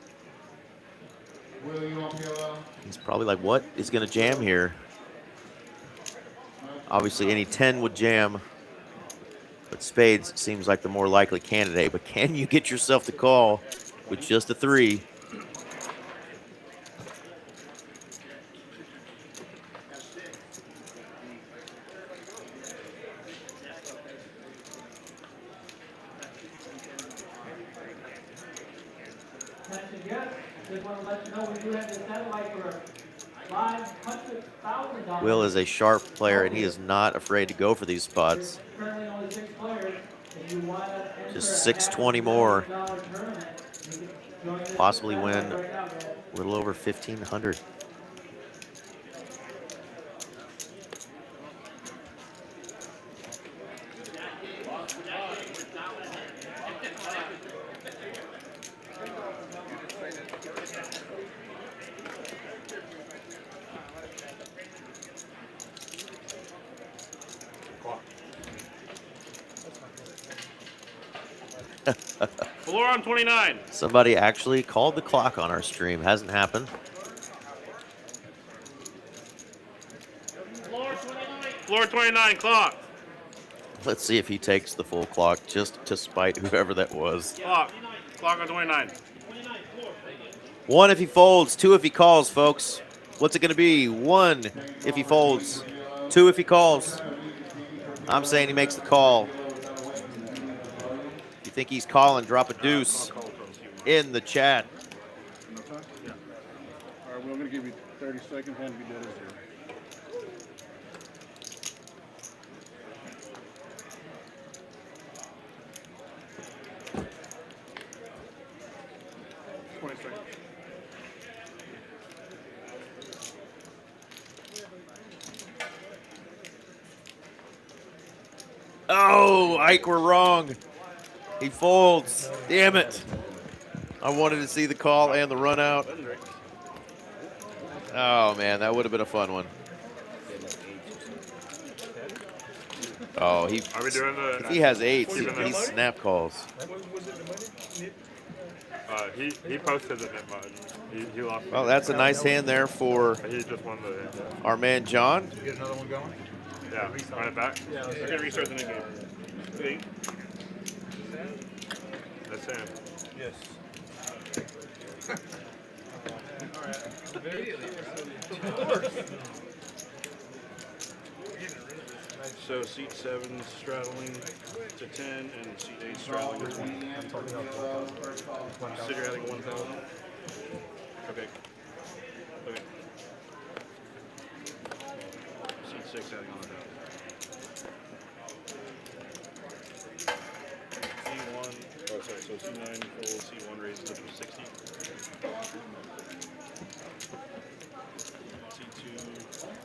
He's probably like, what is going to jam here? Obviously, any 10 would jam, but spades seems like the more likely candidate. But can you get yourself to call with just a 3? Will is a sharp player, and he is not afraid to go for these spots. Just 620 more. Possibly win a little over 1,500. Floor on 29. Somebody actually called the clock on our stream. Hasn't happened. Floor 29 clock. Let's see if he takes the full clock just to spite whoever that was. Clock. Clock on 29. 1 if he folds, 2 if he calls, folks. What's it going to be? 1 if he folds, 2 if he calls. I'm saying he makes the call. If you think he's calling, drop a deuce in the chat. All right, we're going to give you 30 seconds and be dead as zero. Oh, Ike, we're wrong. He folds. Damn it. I wanted to see the call and the run out. Oh, man, that would have been a fun one. Oh, Are we doing the? if he has 8s, Even he though- snap calls. He posted the net margin. He lost. Well, that's a nice hand there for He just won the. our man John. Get another one going? Yeah, run it back. Yeah, let's okay, restart the new game. 8. That's him. Yes. So seat 7 straddling to 10 and seat 8 straddling to 20. So you're adding 1,000. Okay. Okay. Seat 6 adding 1,000. C1. Oh, sorry. So C9 full. C1 raises up to 60. C2 folds.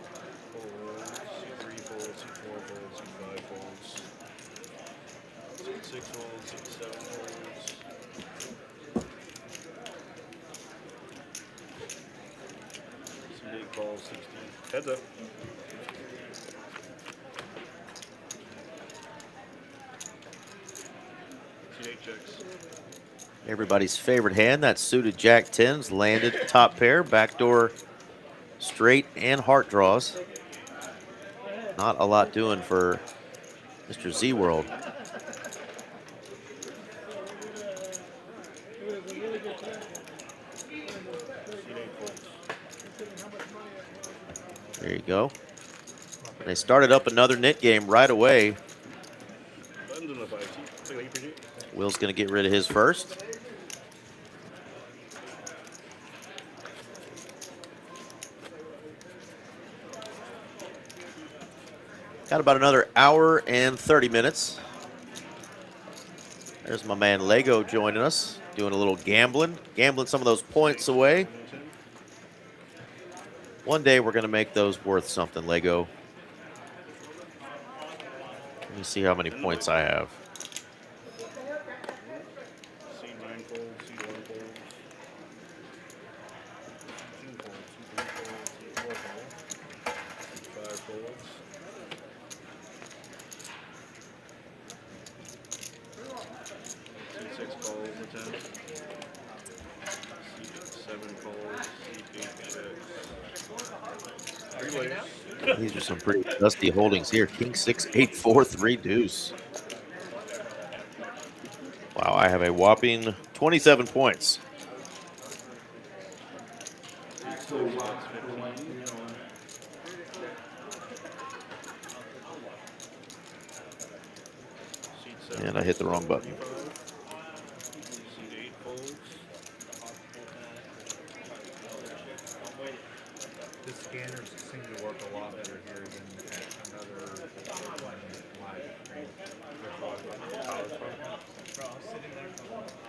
C3 folds. C4 folds. C5 folds. C6 folds. C7 folds. Heads up. C8 checks. Everybody's favorite hand, that suited Jack 10s, landed top pair, backdoor straight and heart draws. Not a lot doing for Mr. Z World. There you go. They started up another knit game right away. Buttons in the 5. See, like you Will's going to get rid of his first. Got about another hour and 30 minutes. There's my man Lego joining us, doing a little gambling some of those points away. One day we're going to make those worth something, Lego. Let me see how many points I have. C9 folds, C1 folds. C2 folds, C3 folds, C4 folds, C5 folds. C6 folds, the 10. C7 folds, C8 checks. 3 layers. These are some pretty dusty holdings here. King 6, 8, 4, 3 deuce. Wow, I have a whopping 27 points. And I hit the wrong button. C8 folds. The scanners seem to work a lot better here than at another live stream.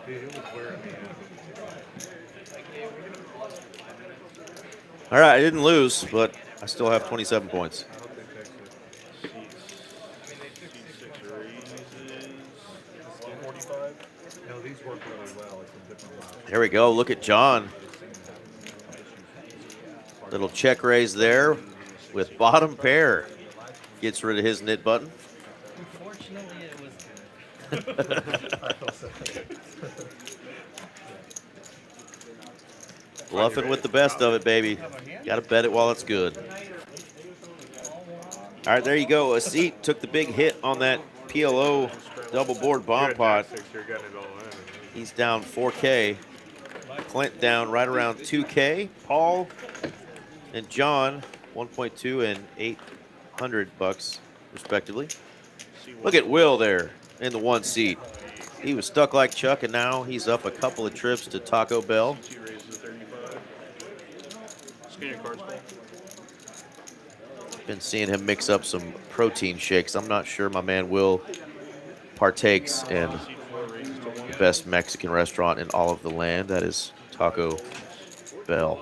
Dude, it was wearing me out. All right, I didn't lose, but I still have 27 points. I hope they fix it. C6 raises. 45. No, these work really well. It's a different live. There we go. Look at John. Little check raise there with bottom pair. Gets rid of his knit button. Unfortunately, it was good. Bluffing with the best of it, baby. Got to bet it while it's good. All right, there you go. A seat took the big hit on that PLO double board bomb pot. You're getting it all in. He's down 4K. Clint down right around 2K. Paul and John 1.2 and 800 bucks respectively. Look at Will there in the one seat. He was stuck like Chuck, and now he's up a couple of trips to Taco Bell. C2 raises 35. Scan your cards, Paul. Been seeing him mix up some protein shakes. I'm not sure my man Will partakes in C4 raises to 1. the best Mexican restaurant in all of the land. That is Taco Bell.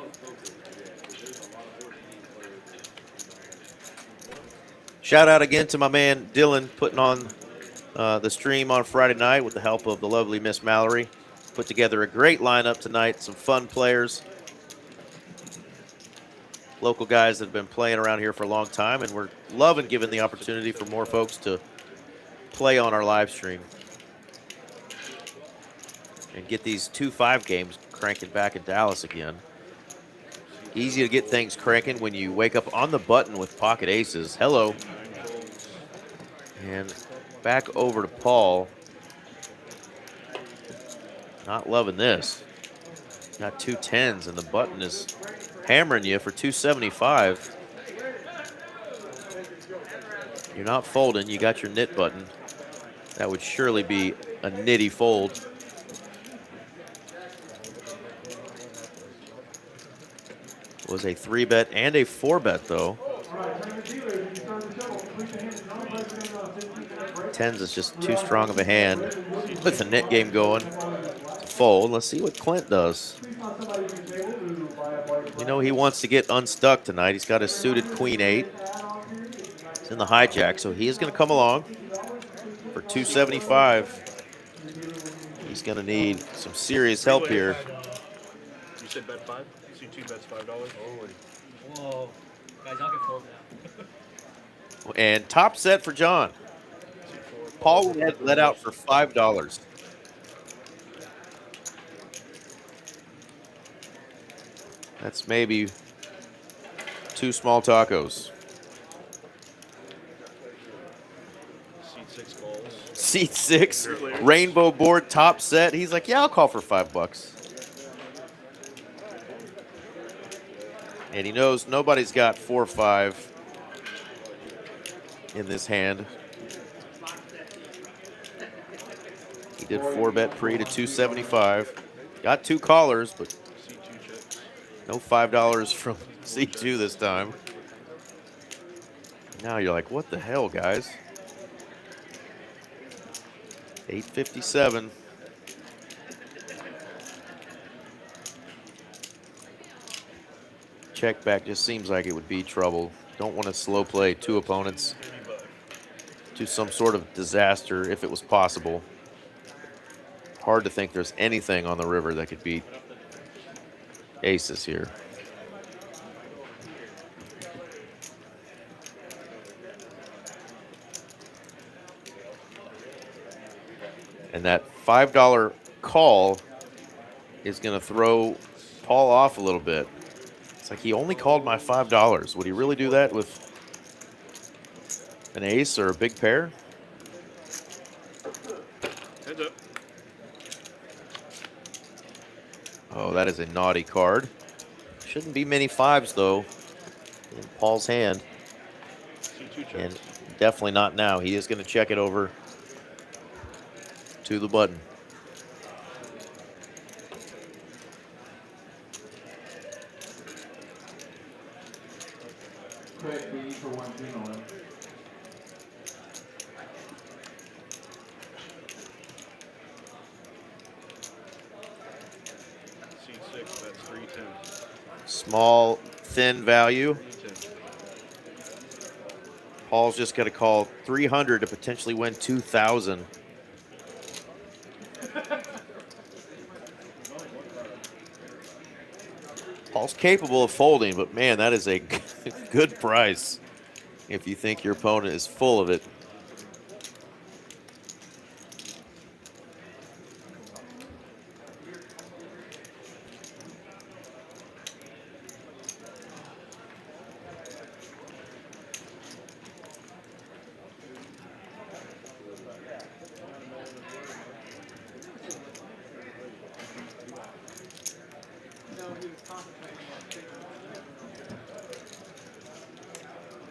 Shout out again to my man Dylan putting on the stream on Friday night with the help of the lovely Miss Mallory. Put together a great lineup tonight, some fun players. Local guys that have been playing around here for a long time, and we're loving giving the opportunity for more folks to play on our live stream and get these 2-5 games cranking back in Dallas again. Easy to get things cranking when you wake up on the button with pocket aces. Hello. And back over to Paul. Not loving this. Got 2 10s, and the button is hammering you for 275. You're not folding. You got your knit button. That would surely be a nitty fold. Was a 3-bet and a 4-bet though. 10s is just too strong of a hand with the net game going to fold. Let's see what Clint does. You know he wants to get unstuck tonight. He's got a suited queen 8. It's in the hijack, so he is going to come along for 275. He's going to need some serious help here. You said bet 5? C2 bets $5. Whoa. Guys, y'all can fold now. And top set for John. Paul had let out for $5. That's maybe 2 small tacos. Seat 6 balls. Seat 6, rainbow board, top set. He's like, yeah, I'll call for $5. And he knows nobody's got 4 or 5 in this hand. He did 4-bet pre to 275. Got 2 callers, but C2 checks. no $5 from C2 this time. Now you're like, what the hell, guys? 857. Check back just seems like it would be trouble. Don't want to slow play 2 opponents to some sort of disaster if it was possible. Hard to think there's anything on the river that could beat aces here. And that $5 call is going to throw Paul off a little bit. It's like he only called my $5. Would he really do that with an ace or a big pair? Heads up. Oh, that is a naughty card. Shouldn't be many 5s, though, in Paul's hand. C2 checks. And definitely not now. He is going to check it over to the button. C6, that's 310. Small, thin value. 310. Paul's just got to call 300 to potentially win 2,000. Paul's capable of folding, but man, that is a good price if you think your opponent is full of it.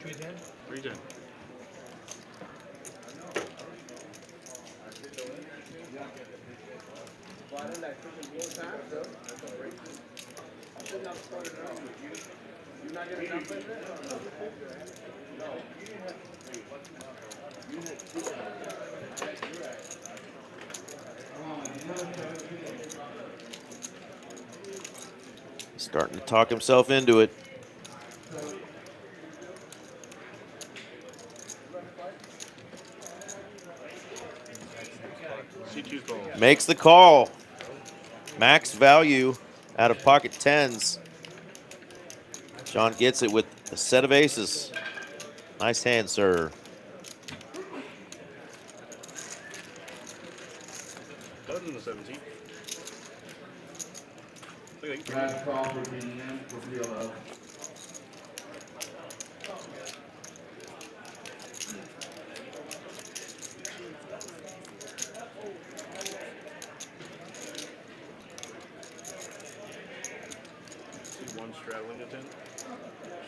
Tree 10? 310. Starting to talk himself into it. C2's balls. Makes the call. Max value out of pocket 10s. John gets it with a set of aces. Nice hand, sir. Button the 17. Look at Last call for BM for PLO. See 1 straddling a 10.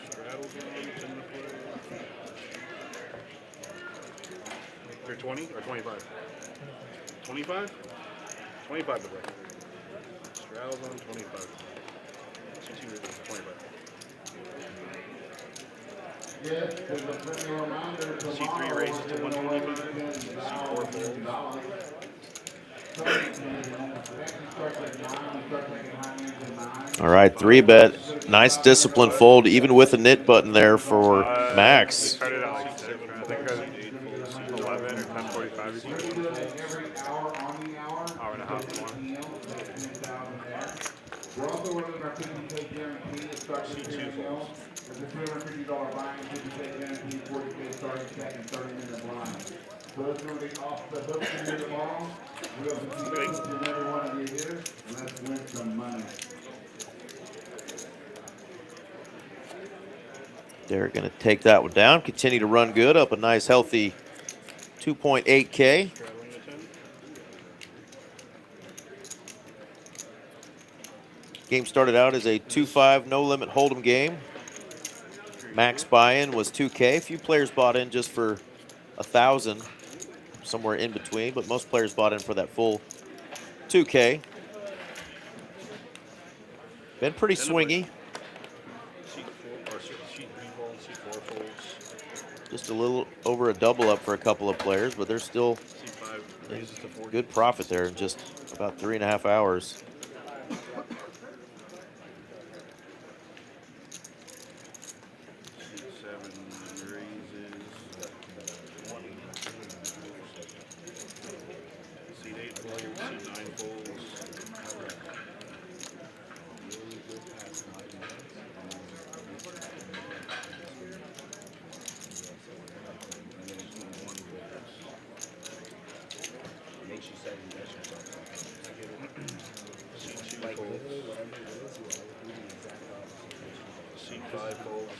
Straddles on 10 to play. They're 20 or 25? 25? 25 to play. Straddles on 25. C2 is 25. Yes, there's a friendly reminder. C3 raises to 125. C4 folds. All right, 3-bet. Nice discipline fold, even with a knit button there for Max. We started at like 6, I think it was 11 or 10:45. Every hour on the hour. Hour and a half more. We're also running our 50K guarantee is starting to $2 million. There's a $250 buy-in, 50K guarantee, 40K starting check, and 30-minute blind. So it's going to be off the hook for you tomorrow. We'll compete with each and every one of you here, and let's win some money. Derek going to take that one down. Continue to run good. Up a nice, healthy 2.8K. Straddling to 10. Game started out as a 2-5 no-limit hold'em game. Max buy-in was 2K. A few players bought in just for 1,000, somewhere in between, but most players bought in for that full 2K. Been pretty swingy. Seat 4, or seat 3 folds, seat 4 folds. Just a little over a double up for a couple of players, but they're still Seat 5 raises to 40. good profit there in just about 3.5 hours. Seat 7 raises. Seat 8 folds, seat 9 folds. Seat 2 folds. Seat 5 folds.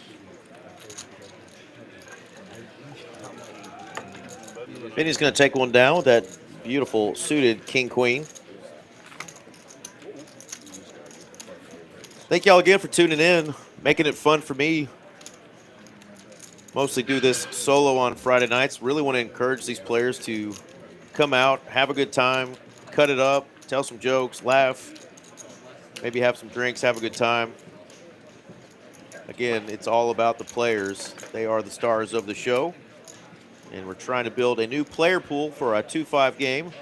Vinny's going to take one down with that beautiful suited king-queen. Thank y'all again for tuning in, making it fun for me. Mostly do this solo on Friday nights. Really want to encourage these players to come out, have a good time, cut it up, tell some jokes, laugh, maybe have some drinks, have a good time. Again, it's all about the players. They are the stars of the show. And we're trying to build a new player pool for our 2-5 game.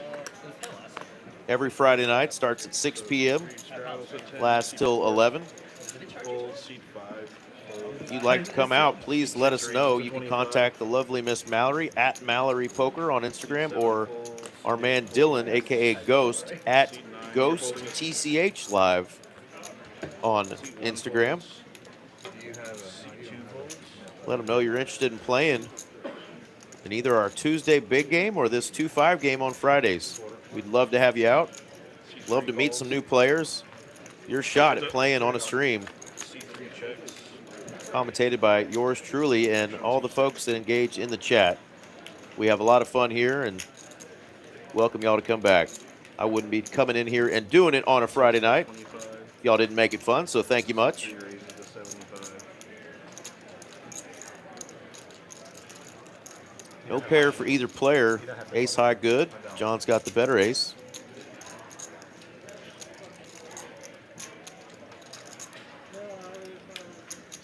Every Friday night, starts at 6 p.m., lasts till 11. Folds, seat 5 folds. If you'd like to come out, please let us know. You can contact the lovely Miss Mallory at Mallory Poker on Instagram, or our man Dylan, aka Ghost, at Ghost TCH Live on Instagram. Let them know you're interested in playing in either our Tuesday big game or this 2-5 game on Fridays. We'd love to have you out. Love to meet some new players. Your shot at playing on a stream. Seat 3 checks. Commentated by yours truly and all the folks that engage in the chat. We have a lot of fun here and welcome y'all to come back. I wouldn't be coming in here and doing it on a Friday night 25. if y'all didn't make it fun, so thank you much. 3 raises to 75. No pair for either player. Ace high good. John's got the better ace.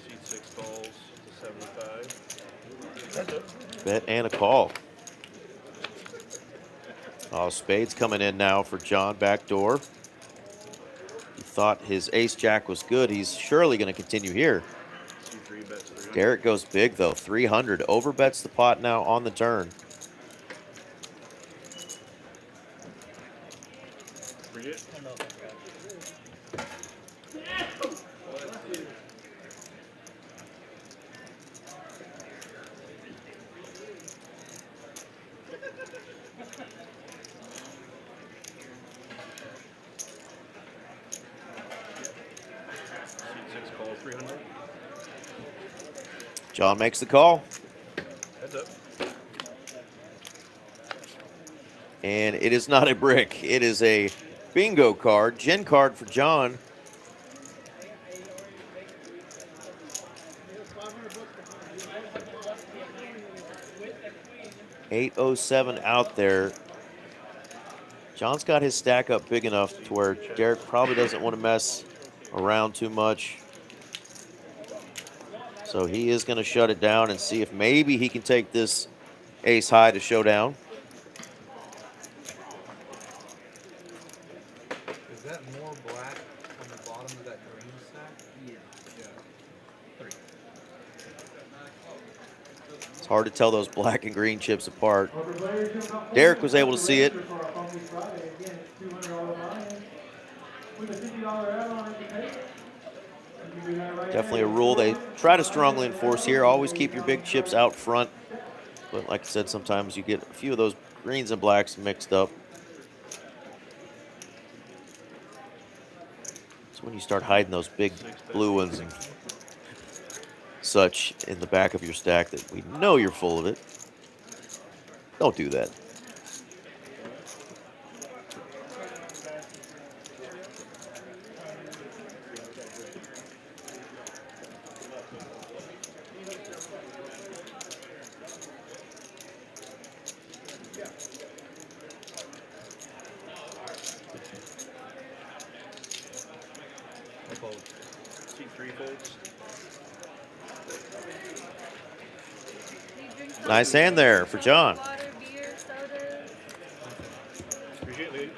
Seat 6 calls to 75. Bet and a call. Oh, spades coming in now for John, back door. He thought his ace-jack was good. He's surely going to continue here. Seat 3 bets 300. Derek goes big, though, 300. Overbets the pot now on the turn. Read it. Seat 6 call 300. John makes the call. Heads up. And it is not a brick. It is a bingo card, gen card for John. $807 out there. John's got his stack up big enough to where Derek probably doesn't want to mess around too much. So he is going to shut it down and see if maybe he can take this ace high to showdown. Is that more black on the bottom of that green stack? Yeah. It's hard to tell those black and green chips apart. Derek was able to see it. With a $50 add-on, you can take it. Definitely a rule they try to strongly enforce here. Always keep your big chips out front. But like I said, sometimes you get a few of those greens and blacks mixed up. It's when you start hiding those big blue ones and such in the back of your stack that we know you're full of it. Don't do that. C3 folds. Nice hand there for John. Water, beer, sodas. Appreciate it.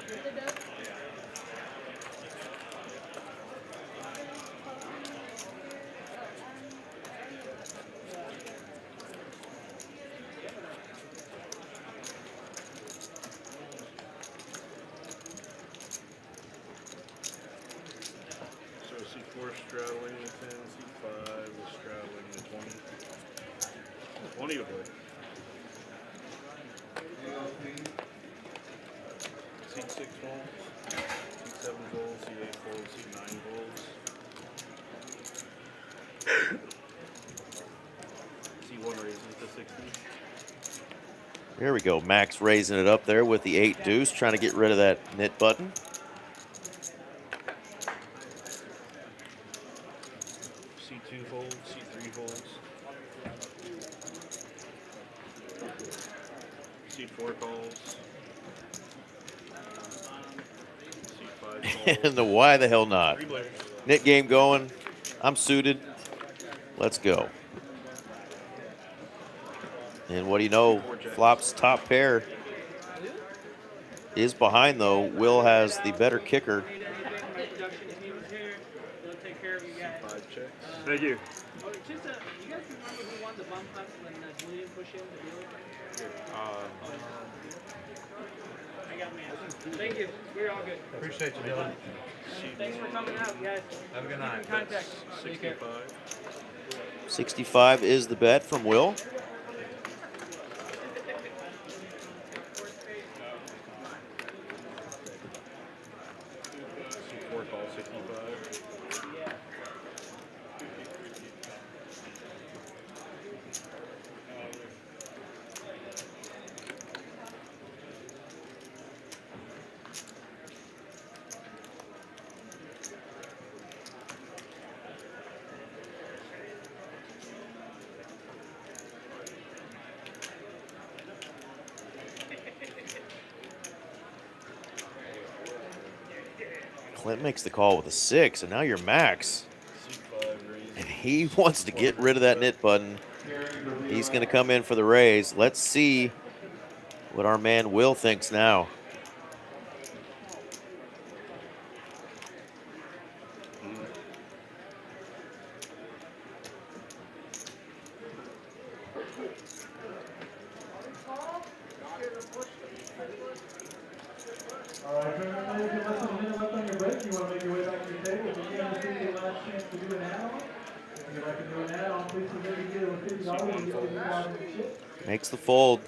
So C4 straddling the 10, C5 is straddling the 20. 20 would work. C6 folds, C7 folds, C8 folds, C9 folds. C1 raises to 60. There we go. Max raising it up there with the 8 deuce, trying to get rid of that knit button. C2 folds, C3 folds. C4 calls. C5 calls. And the why the hell not? 3 players. Knit game going. I'm suited. Let's go. And what do you know? Flop's top pair is behind, though. Will has the better kicker. My production team is here. They'll take care of you guys. 5 checks. Thank you. Oh, just you guys remember who won the bum hunt when Julian pushed in the dealer? I got man. Thank you. We're all good. Appreciate you, Dylan. Thanks for coming out, guys. Have a good night. Keep in contact. Take care. 65. 65 is the bet from Will. C4 call 65. Clint makes the call with a 6, and now you're Max. C5 raise. And he wants to get rid of that knit button. He's going to come in for the raise. Let's see what our man Will thinks now. All right, remember, you can listen a minute left on your break. You want to make your way back to your table. If you can't receive your last chance to do an add-on, if you'd like to do an add-on, please submit your bid with $50 and get $50 in chip. Makes the fold.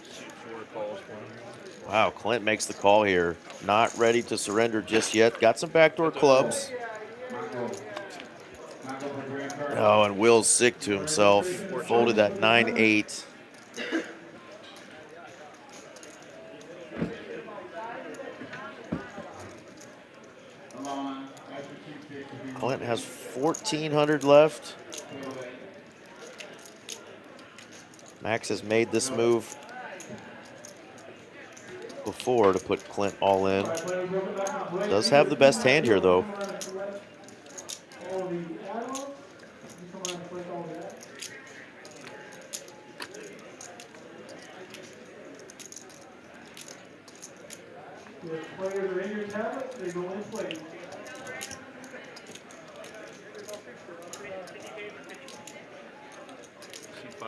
C4 calls 1. Wow, Clint makes the call here. Not ready to surrender just yet. Got some backdoor clubs. Oh, and Will's sick to himself. Folded that 9-8. Clint has 1,400 left. Max has made this move before to put Clint all in. Does have the best hand here, though. The players are in your tablet, they go in play.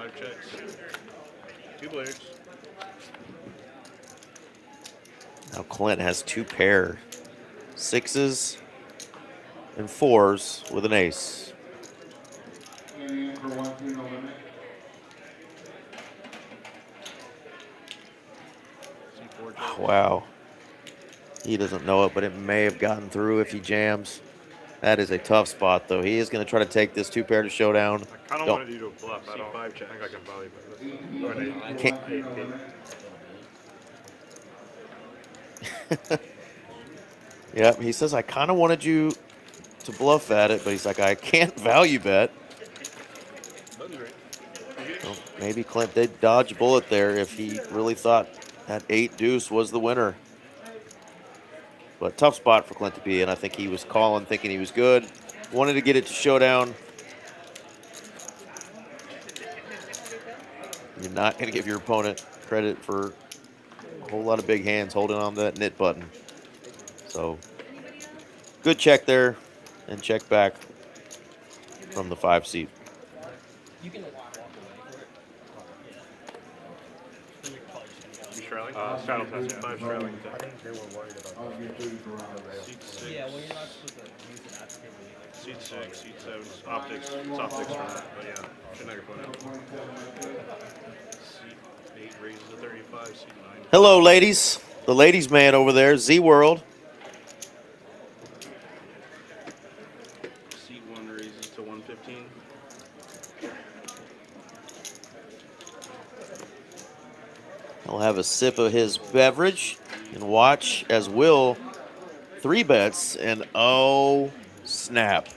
5 checks. 2 players. Now Clint has 2 pair, 6s and 4s with an ace. In for 1-2, no limit. C4 check. Wow. He doesn't know it, but it may have gotten through if he jams. That is a tough spot, though. He is going to try to take this 2 pair to showdown. I kind of Don't- wanted you to bluff. I don't C5 check. think I can value bet this. Or an eight. Can't- Yep, he says, I kind of wanted you to bluff at it, but he's like, I can't value bet. Button's great. Well, maybe Clint did dodge a bullet there if he really thought that 8 deuce was the winner. But tough spot for Clint to be in. I think he was calling, thinking he was good. Wanted to get it to showdown. You're not going to give your opponent credit for a whole lot of big hands holding on to that knit button. So, good check there, and check back from the 5 seat. You straddling? Straddle test, yeah. 5 straddling I test. think they were worried about I'll get these around the rail. Seat 6. Yeah, well, you're not supposed to use an attribute when you Seat 6, seat 7. It's optics. It's optics from that. But yeah, should knock your phone out. Seat 8 raises to 35. Seat 9. Hello, ladies. The ladies' man over there, Z World. Seat 1 raises to 115. He'll have a sip of his beverage and watch as Will 3 bets, and oh, snap.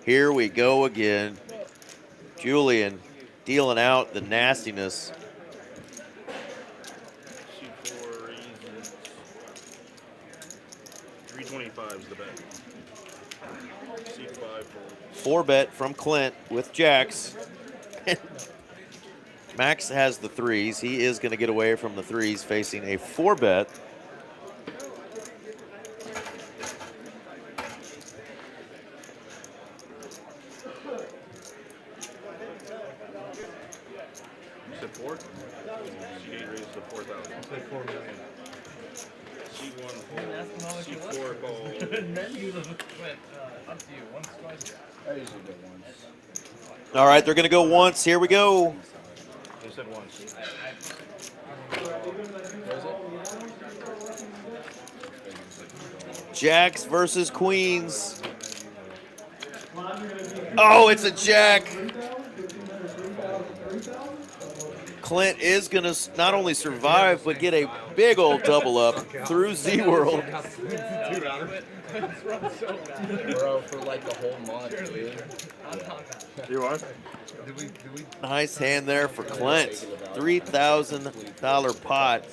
Here we go again. Julian dealing out the nastiness. Seat 4 raises. 325 is the bet. Seat 5 folds. 4 bet from Clint with jacks. Max has the 3s. He is going to get away from the 3s, facing a 4 bet. You said 4? Seat 8 raises to 4,000. Say 4 million. Seat 1 Ask him how much folds. you Seat left. 4 folds. And then you went, up to you, once, twice. I usually go once. All right, they're going to go once. Here we go. You said once. Jacks versus queens. Oh, it's a jack. Clint is going to not only survive, but get a big old double up through Z World. Bro, for like a whole month, dude. You want? Nice hand there for Clint. $3,000 pot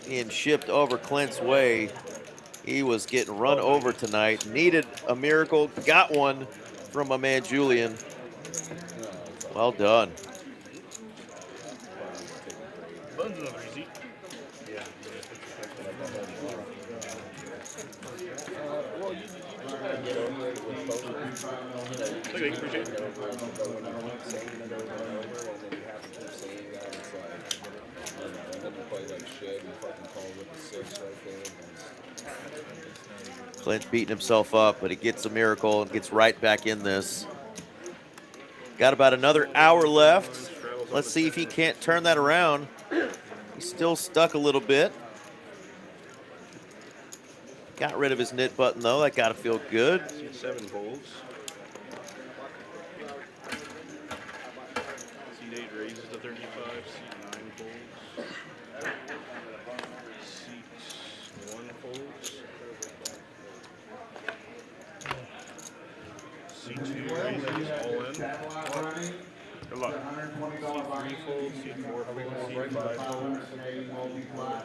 being shipped over Clint's way. He was getting run over tonight. Needed a miracle. Got one from my man Julian. Well done. Buttons another easy. Yeah. Well, you just gotta get over it with both. Okay, appreciate it. Get over it, but when you keep saying it over and over, and then you have to keep saying that, it's like, you know, and then you play like shit, and fucking call with the 6 right there. Clint's beating himself up, but he gets a miracle and gets right back in this. Got about another hour left. Let's see if he can't turn that around. He's still stuck a little bit. Got rid of his knit button, though. That got to feel good. Seat 7 folds. Seat 8 raises to 35. Seat 9 folds. Seat 1 folds. Seat 2 raises all in. Good luck. Seat 3 folds. Seat 4 folds. Seat 5 folds.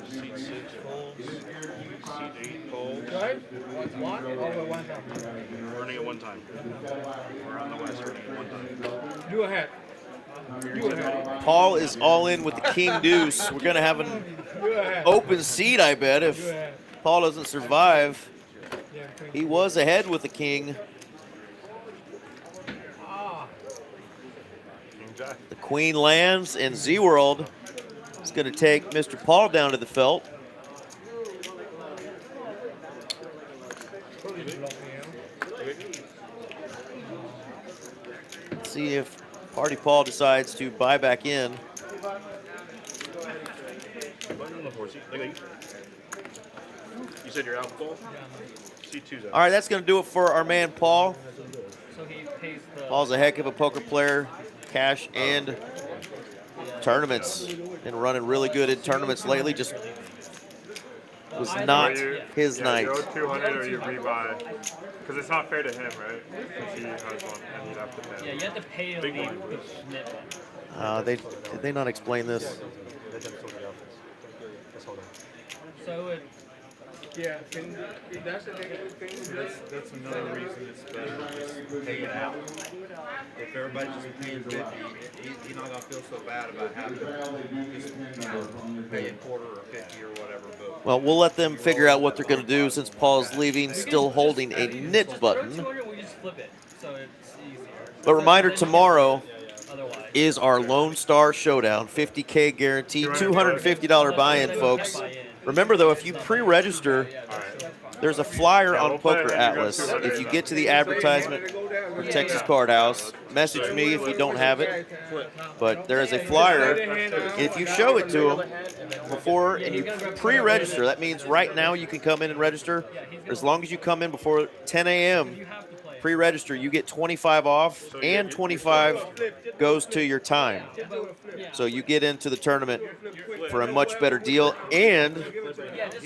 Seat 6 folds. Seat 8 folds. One? Oh, one time. Earning at one time. We're on the west, earning at one time. Do ahead. Do ahead. Paul is all in with the king deuce. We're going to have an Do ahead. open seat, I bet, Do if ahead. Paul doesn't survive. Yeah, He was ahead with the king. Ah. jack. The queen lands, and Z-World is going to take Mr. Paul down to the felt. Let's see if Party Paul decides to buy back in. You said you're out, Paul? C2's out. All right, that's going to do it for our man Paul. So he pays the. Paul's a heck of a poker player, cash and tournaments, and running really good in tournaments lately. Just was not his night. You owe 200 or you rebuy. Because it's not fair to him, right? Since he has one and you'd have to pay him. Yeah, you have to pay to Big leave one. the nip. Did they not explain this? So it. Yeah, that's the negative thing. That's another reason it's better to just pay it out. If everybody's just paying 50, you're not gonna feel so bad about having to just, pay a quarter or 50 or whatever. But Well, we'll let them figure out what they're going to do since Paul's leaving, still holding a nit button. We just flip it, so it's easier. But reminder, tomorrow Otherwise. is our Lone Star Showdown, 50K guaranteed, $250 buy-in, folks. Remember, though, if you pre-register, there's a flyer on Poker Atlas. If you get to the advertisement for Texas Card House, message me if you don't have it. But there is a flyer. If you show it to them before and you pre-register, that means right now you can come in and register. As long as you come in before 10 a.m., pre-register, you get 25 off, and 25 goes to your time. So you get into the tournament for a much better deal, and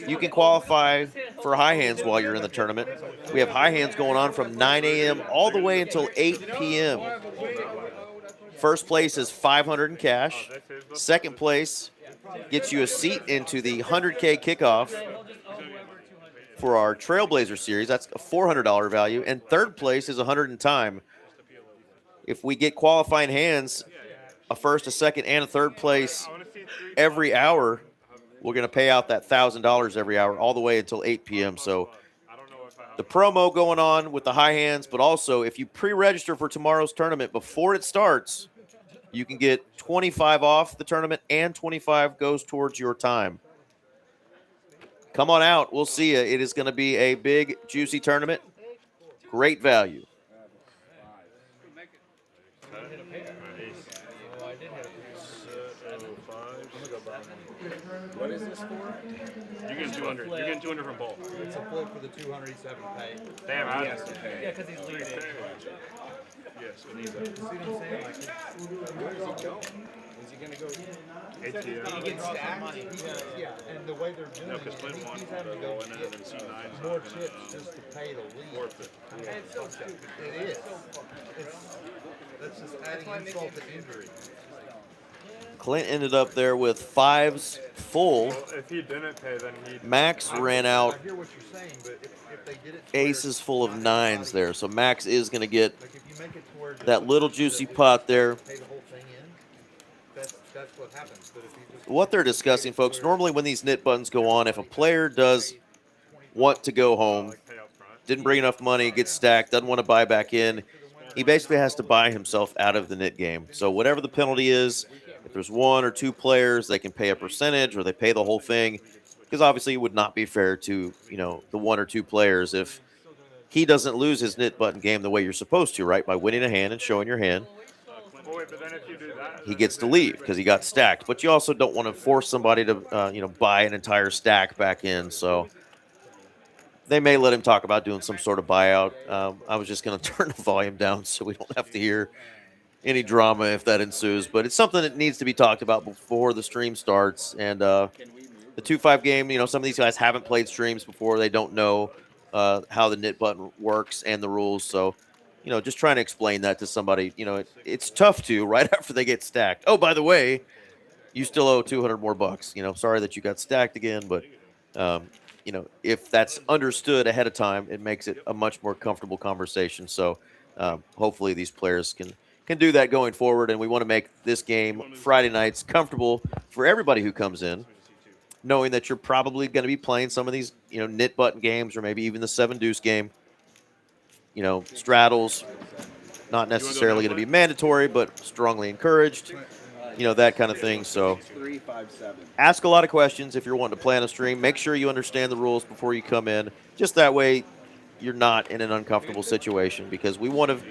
you can qualify for high hands while you're in the tournament. We have high hands going on from 9 a.m. all the way until 8 p.m. First place is 500 in cash. Second place gets you a seat into the 100K kickoff for our Trailblazer series. That's a $400 value. And third place is 100 in time. If we get qualifying hands, a first, a second, and a third place every hour, we're going to pay out that $1,000 every hour all the way until 8 p.m. So the promo going on with the high hands, but also if you pre-register for tomorrow's tournament before it starts, you can get 25 off the tournament, and 25 goes towards your time. Come on out. We'll see you. It is going to be a big, juicy tournament. Great value. What is this for? You get 200. You're getting 200 from Paul. it's a flip for the 207 pay. Damn, He I has to pay. Yeah, because he's leading. Yes, and he's See what I'm saying? Like, Where is he going? Is he gonna go? ATM. he gets stacked. Yeah, and the way they're doing No, because it, Clint won he's having to the go low end and get then C9. more chips just to pay the lead. Forfeit. It is. That's just adding insult to injury. Clint ended up there with fives full. Well, if he didn't pay, then he'd. Max ran out I hear what you're saying, but if they get it to where aces full of nines there. So Max is going to get like if you make it to where that little juicy pot there. pay the whole thing in, that's what happens. But if you just What they're discussing, folks, normally when these nit buttons go on, if a player does want to go home, Pay up front. didn't bring enough money, gets stacked, doesn't want to buy back in, he basically has to buy himself out of the nit game. So whatever the penalty is, if there's one or two players, they can pay a percentage or they pay the whole thing, because obviously it would not be fair to, the one or two players if he doesn't lose his nit button game the way you're supposed to, right? By winning a hand and showing your hand, Well, wait, but then if you do that, he gets to leave because he got stacked. But you also don't want to force somebody to, buy an entire stack back in. So they may let him talk about doing some sort of buyout. I was just going to turn the volume down so we don't have to hear any drama if that ensues. But it's something that needs to be talked about before the stream starts. And the 2-5 game, some of these guys haven't played streams before. They don't know how the nit button works and the rules. So, just trying to explain that to somebody, it's tough to right after they get stacked. Oh, by the way, you still owe 200 more bucks. Sorry that you got stacked again, but if that's understood ahead of time, it makes it a much more comfortable conversation. So hopefully these players can do that going forward. And we want to make this game Friday nights comfortable for everybody who comes in, knowing that you're probably going to be playing some of these, nit button games or maybe even the 7 deuce game, straddles, not necessarily going to be mandatory, but strongly encouraged. You know, that kind of thing. So 357. ask a lot of questions if you're wanting to plan a stream. Make sure you understand the rules before you come in. Just that way you're not in an uncomfortable situation, because we want to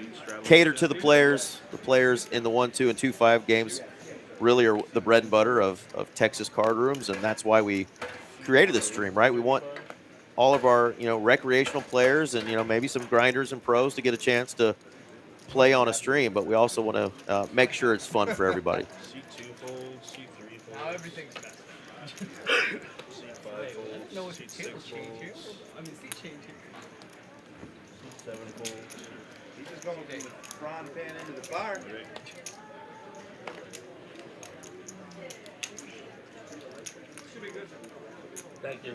cater to the players. The players in the 1, 2, and 2, 5 games really are the bread and butter of Texas card rooms, and that's why we created this stream, right? We want all of our, you know, recreational players and, you know, maybe some grinders and pros to get a chance to play on a stream, but we also want to make sure it's fun for everybody. C2 folds, C3 folds. Now everything's messed C5 folds, No, it's C6 table change here. folds, I mean, seat change here. C7 folds. He's just going from the frying pan into the fire. Okay. Should be good. Thank you.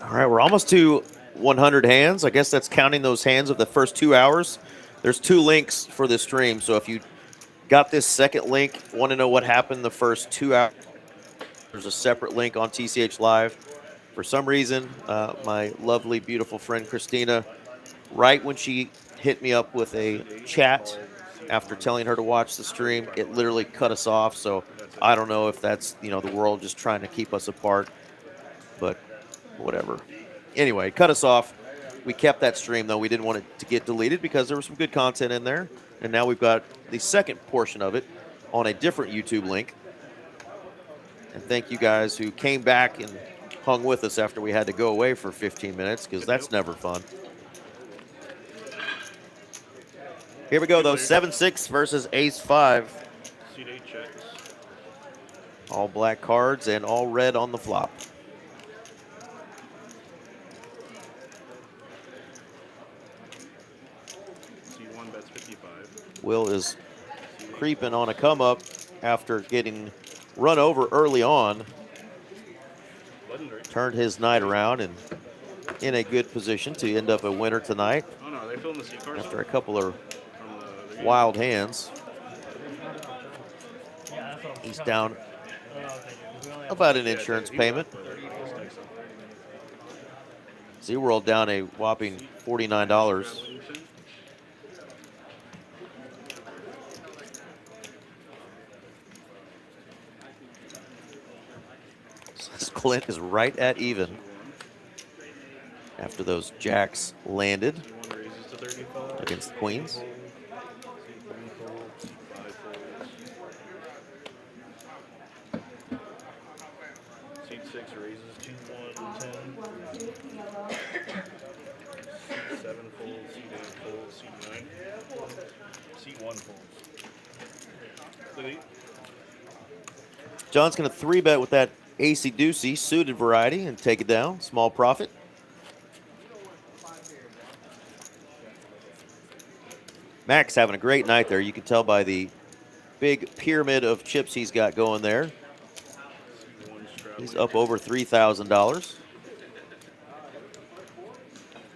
All right, we're almost to 100 hands. I guess that's counting those hands of the first 2 hours. There's 2 links for this stream, so if you got this second link, want to know what happened the first 2 hours, there's a separate link on TCH Live. For some reason, my lovely, beautiful friend Christina, right when she hit me up with a chat after telling her to watch the stream, it literally cut us off. So I don't know if that's, you know, the world just trying to keep us apart, but whatever. Anyway, cut us off. We kept that stream, though. We didn't want it to get deleted because there was some good content in there. And now we've got the second portion of it on a different YouTube link. And thank you guys who came back and hung with us after we had to go away for 15 minutes, because that's never fun. Here we go, though. 7-6 versus Ace-5. C8 checks. All black cards and all red on the flop. C1 bets 55. Will is creeping on a come-up after getting run over early on. Legendary. Turned his night around and in a good position to end up a winner tonight Oh no, are they filling the C cards? after a couple of From the game? wild hands. He's down about an insurance payment. Z-World down a whopping $49. Clint is right at even after those jacks landed C1 raises to 35. against the queens. C1 folds, C5 folds. C6 raises to 110. C7 folds, C8 folds, C9. C1 folds. Delete. John's going to 3-bet with that Acey Deucey suited variety and take it down. Small profit. Max having a great night there. You can tell by the big pyramid of chips he's got going there. He's up over $3,000.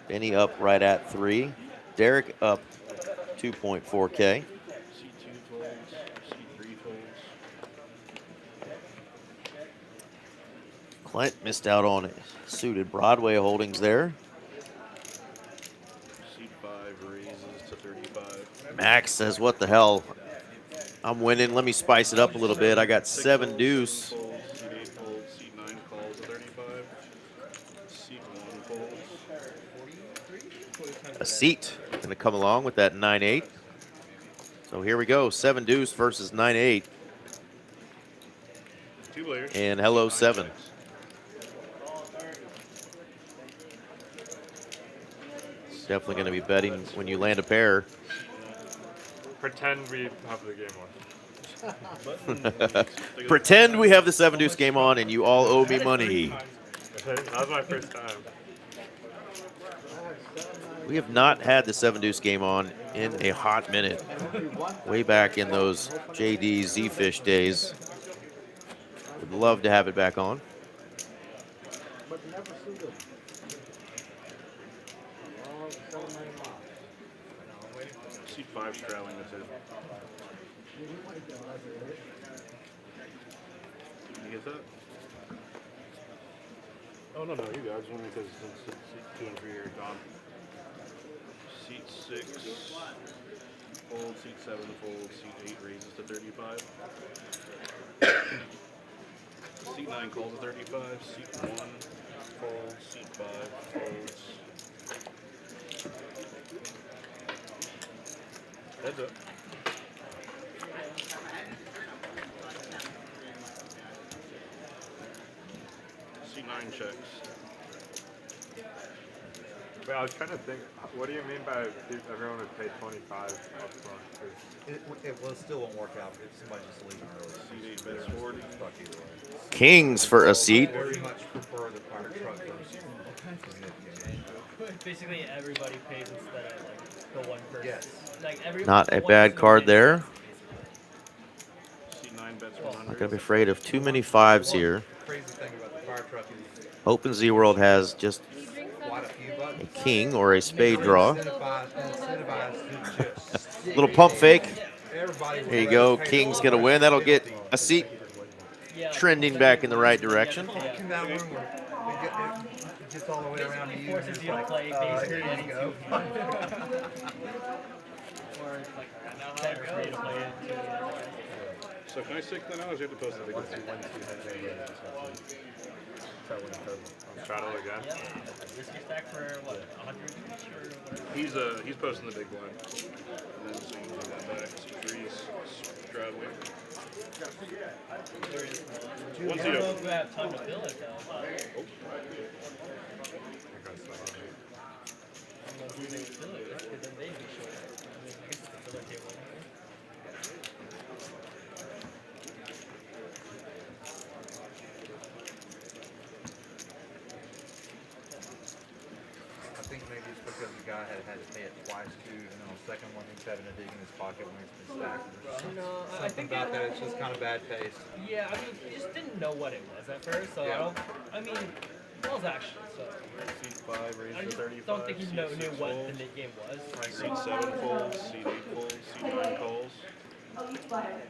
Benny up right at 3. Derek up 2.4K. C2 folds, C3 folds. Clint missed out on suited Broadway holdings there. C5 raises to 35. Max says, what the hell? I'm winning. Let me spice it up a little bit. I got 7 deuce. Folds, C8 folds, C9 calls to 35. C1 folds. A seat going to come along with that 9-8. So here we go. 7 deuce versus 9-8. 2 players. And hello, 7. Definitely going to be betting when you land a pair. Pretend we have the game on. Pretend we have the 7 deuce game on and you all owe me money. That was my first time. We have not had the 7 deuce game on in a hot minute. Way back in those JD Z-Fish days. Would love to have it back on. C5 straddling the 2. you get that? Oh, no, you guys. Only because it's seat 2 and 3 are gone. Seat 6, fold. Seat 7, fold. Seat 8 raises to 35. Seat 9 calls to 35. Seat 1, fold. Seat 5, folds. Heads up. Seat 9 checks. Wait, I was trying to think. What do you mean by everyone would pay 25 up front? 'Cause It still won't work out if somebody just leaving early. Seat 8 bets 40. Stuck either way. Kings for a seat. Very much prefer the fire truck versus Basically, everybody pays instead of like the one person. Yes. Like every. Not the a one bad person card pays. there. Seat 9 bets Not 100. gonna be afraid of too many fives here. Crazy thing about the fire truck is Open Z World has just quite a few a buttons. king or a spade draw. Incentivized to just Little pump fake. everybody. There you go. King's gonna win. That'll get a seat Yeah, trending back in the right direction. Come down one where it gets all the way around to you. and forces it's you to like, play basically here any you go. two. Or it's like better for you to play it too. So can I stick that out or do you have to post the big one? straddle again? Yeah. Risk your stack for what, 100 each or whatever? He's posting the big one. And then so you can take that back. C3's straddling. I don't know if we have time to fill it though. I think I still have it. I don't know if we may fill it, right? Because then they'd be short. I mean, I guess it's a filler table. I think maybe it's because the guy had to pay it twice too, and then on the second one he's having to dig in his pocket when it's been stacked. No, I Something think about that, it's just kind of bad taste. Yeah, I mean, he just didn't know what it was at first, so Yeah. I mean, well, action, so. Seat 5 I raised to just 35. don't think he Seat knew 6 what folds. the game was. Seat 7 folds. Seat 8 folds. Seat 9 calls.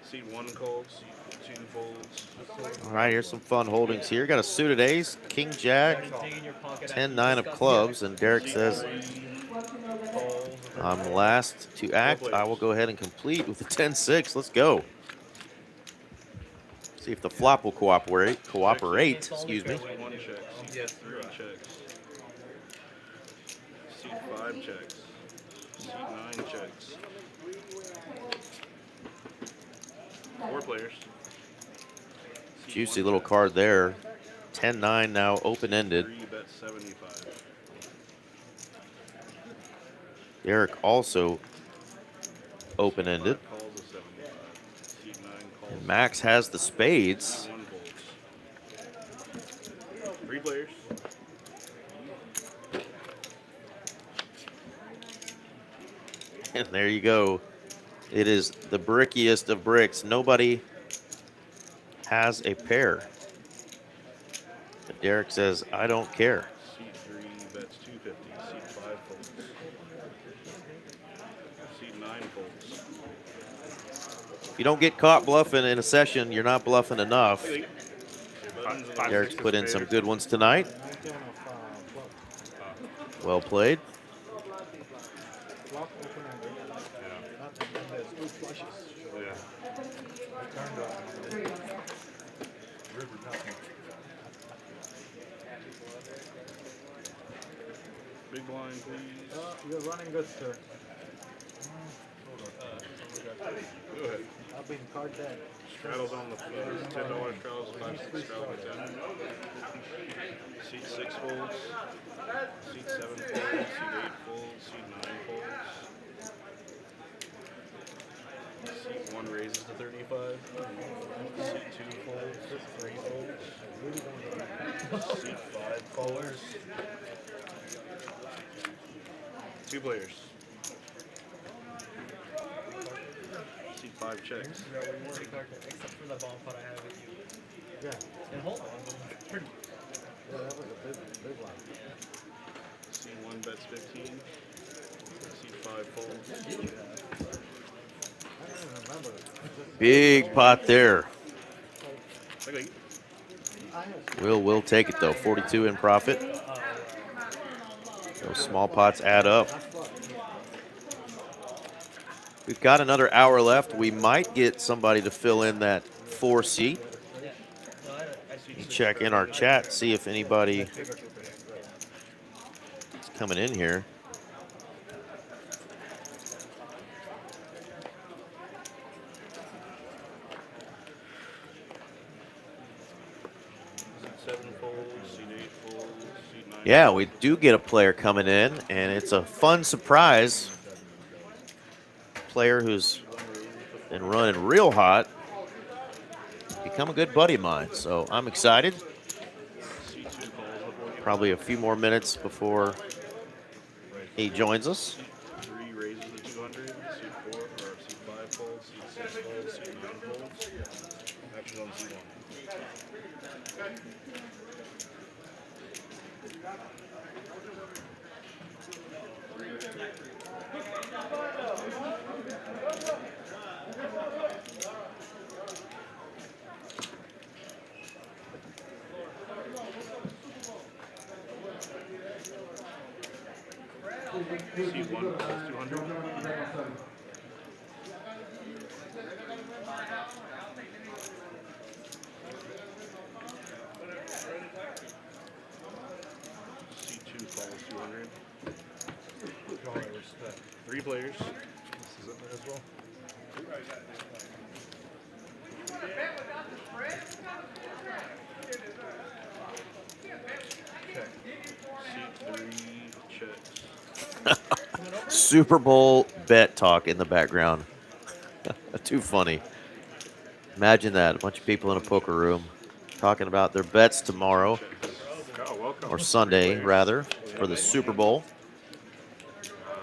Seat 1 calls. Seat 2 folds. All right, here's some fun holdings here. Got a suited ace, king jack, Dig in your pocket 10-9 of clubs, and Derek says, I'm last to act. I will go ahead and complete with the 10-6. Let's go. See if the flop will cooperate. Excuse me. Seat 1 checks. Seat 3 checks. Seat 5 checks. Seat 9 checks. 4 players. Seat Juicy 1 little bets. card there. 10-9 now open-ended. 3 bets 75. Derek also open-ended. 5 calls of 75. Seat 9 calls. And Max has the spades. Seat 1 folds. 3 players. And there you go. It is the brickiest of bricks. Nobody has a pair. But Derek says, I don't care. Seat 3 bets 250. Seat 5 folds. Seat 9 folds. If you don't get caught bluffing in a session, you're not bluffing enough. Your buttons and Five, Derek's six put of in some spades. good ones tonight. Well played. Yeah. big blind, please. You're running good, sir. Go ahead. I've been card dead. Straddles on the $10 straddles, 5 6 straddle by 10. Seat 6 folds. Seat 7 folds. Seat 8 folds. Seat 9 folds. Seat 1 raises to 35. Seat 2 folds. 3 folds. Seat 5 folds. 2 players. Seat 5 checks. Except for the bomb pot I had with you. Yeah. And hold on. Pretty. Yeah, that was a big one. Seat 1 bets 15. Seat 5 folds. I don't even remember. Big pot there. Okay. Will take it though. 42 in profit. Those small pots add up. We've got another hour left. We might get somebody to fill in that 4 seat. Check in our chat, see if anybody is coming in here. Yeah, we do get a player coming in, and it's a fun surprise. Player who's been running real hot, become a good buddy of mine, so I'm excited. Probably a few more minutes before he joins us. 3 raises to 200, seat 4 or seat 5 folds, seat 6 folds, seat 9 folds. Action on seat 1. Seat 1 plus 200. Seat 2 falls 200. 3 players. This is in there as well. Seat 3 checks. Super Bowl bet talk in the background. Too funny. Imagine that, a bunch of people in a poker room talking about their bets tomorrow, or Sunday rather, for the Super Bowl.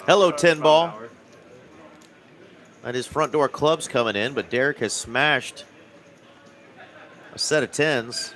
Hello, 10 ball. And his front door club's coming in, but Derek has smashed a set of 10s.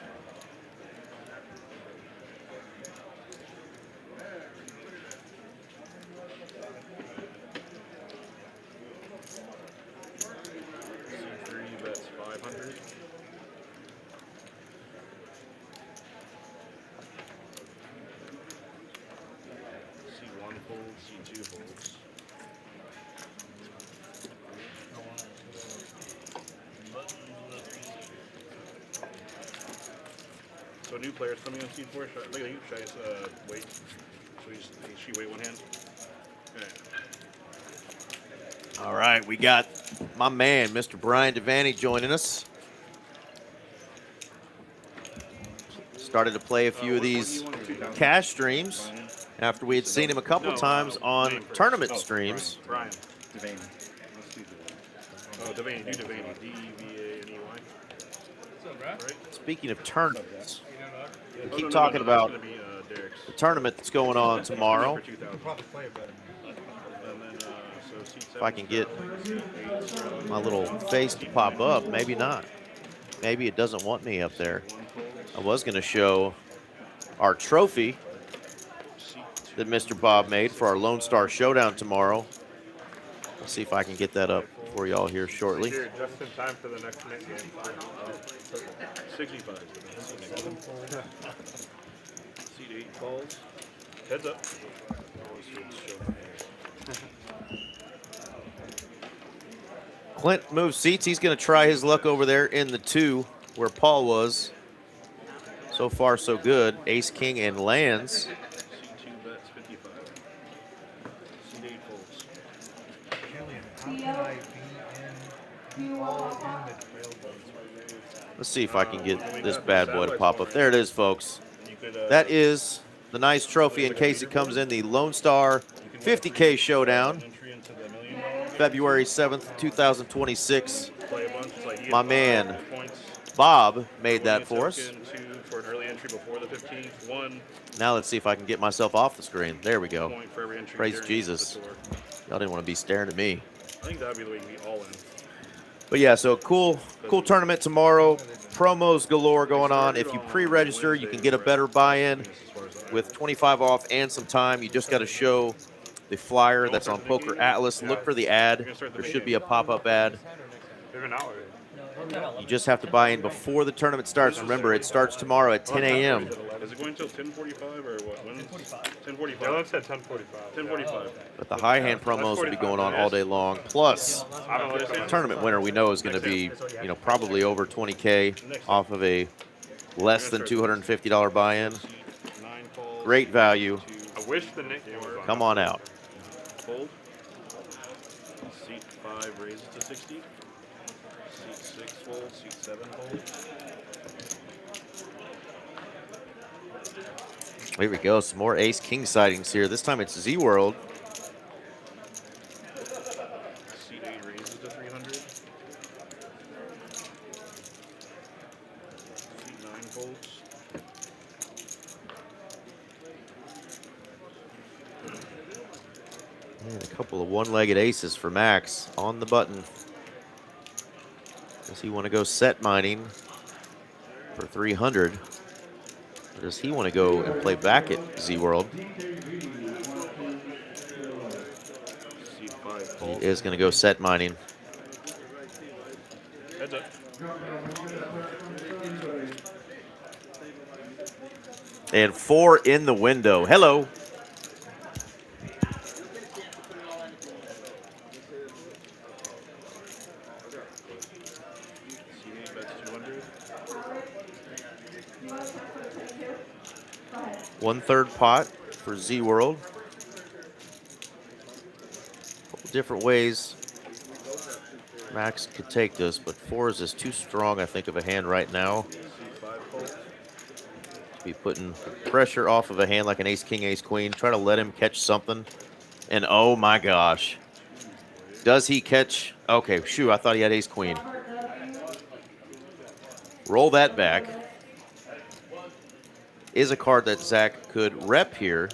So new players coming on seat 4. Look at you. Should I wait? So she wait 1 hand? Okay. All right, we got my man, Mr. Brian Devaney, joining us. Started to play a few of these cash streams after we had seen him a couple times on tournament streams. Brian. Devaney. Oh, Devaney. Do Devaney. D-E-V-A-N-E-Y. Right? Speaking of tournaments, we keep talking about the tournament that's going on tomorrow. If I can get my little face to pop up, maybe not. Maybe it doesn't want me up there. I was going to show our trophy that Mr. Bob made for our Lone Star Showdown tomorrow. Let's see if I can get that up for y'all here shortly. Here, just in time for the next net game. 65. Seat 8 falls. Heads up. Clint moves seats. He's going to try his luck over there in the 2 where Paul was. So far, so good. Ace, king, and lands. Seat 2 bets 55. Seat 8 folds. Let's see if I can get this bad boy to pop up. There it is, folks. That is the nice trophy in case it comes in the Lone Star 50K Showdown, February 7th, 2026. My man, Bob, made that for us. For an early entry before the 15th. Now let's see if I can get myself off the screen. There we go. Point for every entry Praise Jesus. Y'all didn't want to be staring at me. I think that would be the way to be all in. But yeah, so cool tournament tomorrow. Promos galore going on. If you pre-register, you can get a better buy-in with 25 off and some time. You just got to show the flyer that's on Poker Atlas. Look for the ad. There should be a pop-up ad. They've been out You just have to buy in before the tournament starts. Remember, it starts tomorrow at 10 a.m. Is it going till 10:45 or what? 10:45. Dylan said 10:45. 10:45. But the high hand promos will be going on all day long. Plus, the tournament winner we know is going to be, probably over 20K off of a less than $250 buy-in. Great value. I wish the Nick game was on. Come on out. Fold. Seat 5 raises to 60. Seat 6 fold. Seat 7 fold. Here we go. Some more ace-king sightings here. This time it's Z-World. Seat 8 raises to 300. Seat 9 folds. And a couple of one-legged aces for Max on the button. Does he want to go set mining for 300? Or does he want to go and play back at Z-World? Seat 5 He fold. is going to go set mining. Heads up. And 4 in the window. Hello. Seat 8 bets 200. 1/3 pot for Z-World. Couple different ways Max could take this, but 4s is too strong, I think, of a hand right now. Seat 5 fold. To be putting pressure off of a hand like an ace-king, ace-queen. Try to let him catch something. And oh my gosh. Does he catch? Okay, shoo, I thought he had ace-queen. Roll that back. Is a card that Zach could rep here,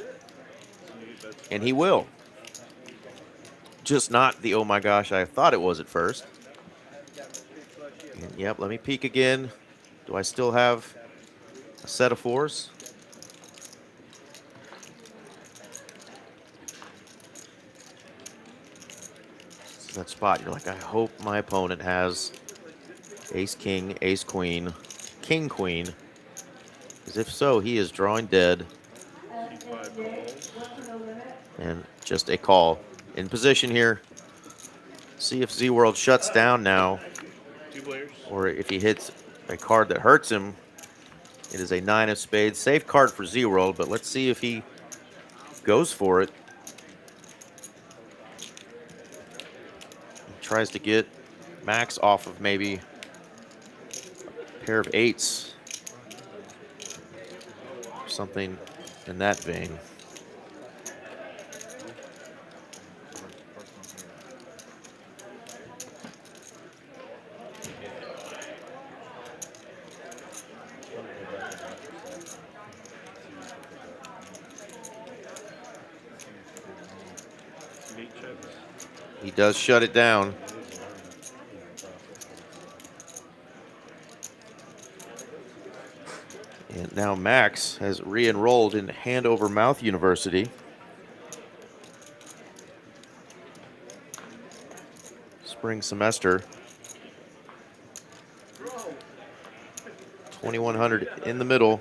and he will. Just not the oh my gosh I thought it was at first. And yep, let me peek again. Do I still have a set of 4s? This is that spot you're like, I hope my opponent has ace-king, ace-queen, king-queen. Because if so, he is drawing dead. Seat 5 folds. And just a call. In position here. See if Z-World shuts down now. 2 players. Or if he hits a card that hurts him. It is a 9 of spades. Safe card for Z-World, but let's see if he goes for it. He tries to get Max off of maybe a pair of 8s. Something in that vein. Meat chips. He does shut it down. And now Max has re-enrolled in Hand Over Mouth University. Spring semester. 2100 in the middle.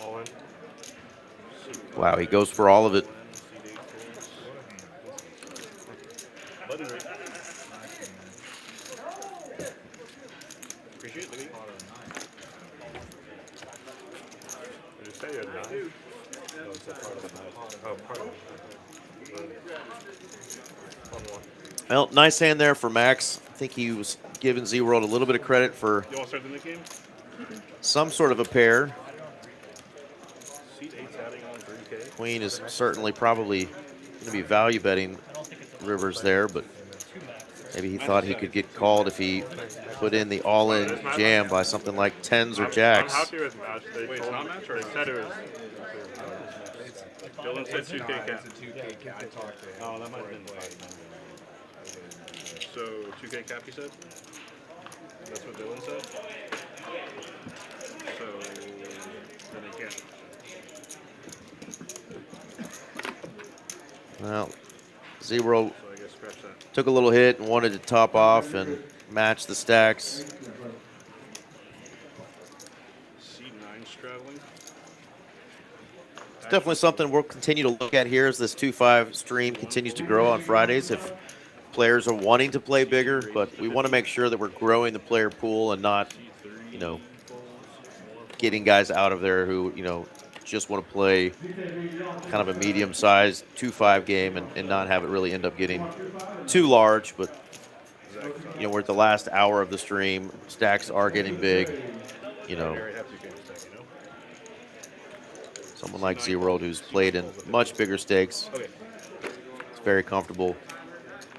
All in. Wow, he goes for all of it. Button rate. Appreciate it, Louis. Did you say you had 9? No, it's a part of the 9. Oh, part of it. Well, nice hand there for Max. I think he was giving Z-World a little bit of credit for You want to start the Nick game? some sort of a pair. Seat 8's adding on 3K. Queen is certainly probably going to be value betting Rivers there, but maybe he thought he could get called if he put in the all-in jam by something like 10s or I'm jacks. happy with match. They Wait, it's told not me, match or they it's said it was. Dylan said 2K cap. It's a 2K cap. I talked to him. Oh, that might have been the fight. So 2K cap, you said? That's what Dylan said? So then he can't. Well, Zero So I guess scratch that. took a little hit and wanted to top off and match the stacks. C9 straddling. It's definitely something we'll continue to look at here as this 2-5 stream continues to grow on Fridays. If players are wanting to play bigger, but we want to make sure that we're growing the player pool and not, you know, getting guys out of there who, you know, just want to play kind of a medium-sized 2-5 game and not have it really end up getting too large. But, you know, we're at the last hour of the stream. Stacks are getting big, you know. Someone like Zero who's played in much bigger stakes. It's very comfortable,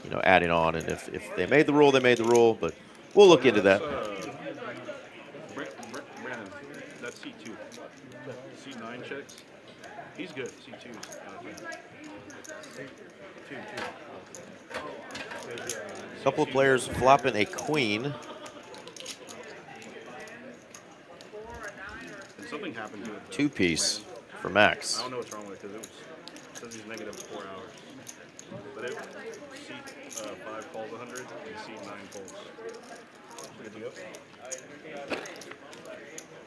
you know, adding on. And if they made the rule, they made the rule. But we'll look into that. Brandon, that's C2. C9 checks. He's good. C2 is A couple of players flopping a queen. And something happened to it. Two-piece for Max. I don't know what's wrong with it because it says he's negative 4 hours. But it C5 falls 100 and C9 falls. Good to go.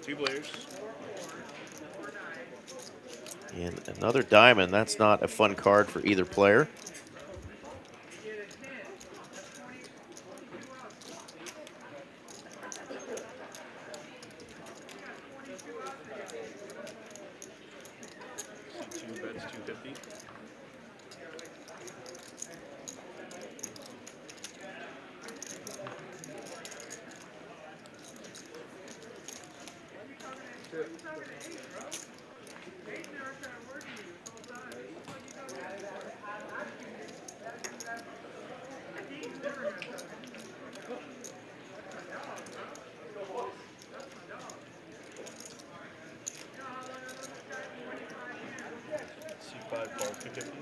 Two players. And another diamond. That's not a fun card for either player. C2 bets 250. C5 falls 250.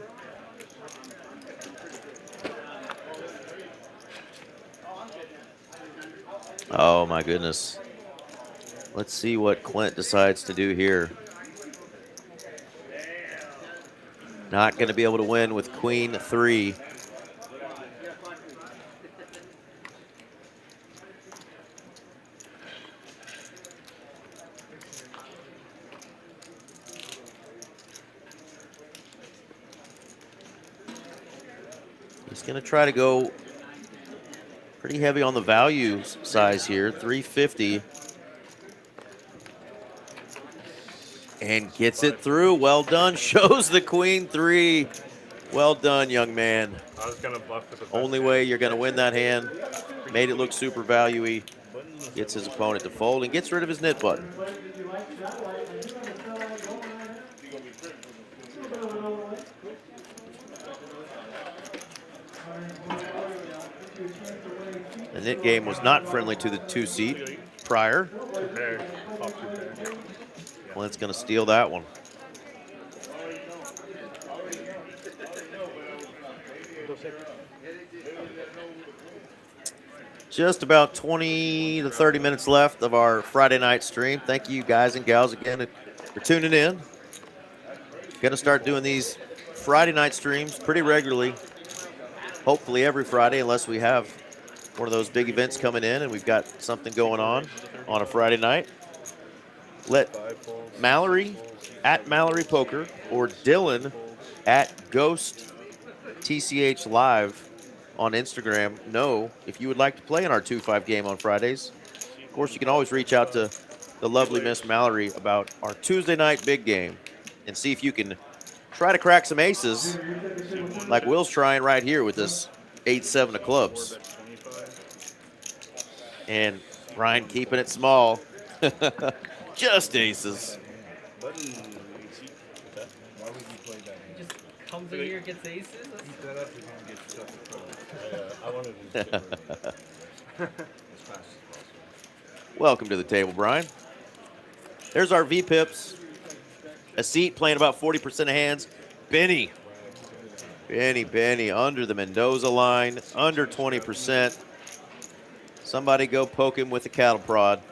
Oh, my goodness. Let's see what Clint decides to do here. Not going to be able to win with Queen 3. He's going to try to go pretty heavy on the value size here, 350. And gets it through. Well done. Shows the Queen 3. Well done, young man. I was gonna bluff with the best Only hand. way you're going to win that hand. Made it look super value-y. Gets his opponent to fold and gets rid of his knit button. The knit game was not friendly to the 2-seat prior. Pair. Off two pair. Clint's going to steal that one. Just about 20 to 30 minutes left of our Friday night stream. Thank you guys and gals again for tuning in. Going to start doing these Friday night streams pretty regularly. Hopefully every Friday, unless we have one of those big events coming in and we've got something going on a Friday night. Let Mallory at Mallory Poker or Dylan at Ghost TCH Live on Instagram know if you would like to play in our 2-5 game on Fridays. Of course, you can always reach out to the lovely Miss Mallory about our Tuesday night big game and see if you can try to crack some aces like Will's trying right here with this 8-7 of clubs. And Ryan keeping it small. Just aces. Why would you play that? He just comes in here, gets aces. Keep that up, you're gonna get stuck in front. I wanted to get rid of it as fast as possible. Welcome to the table, Brian. There's our V-Pips. A seat playing about 40% of hands. Benny under the Mendoza line, under 20%. Somebody go poke him with a cattle prod.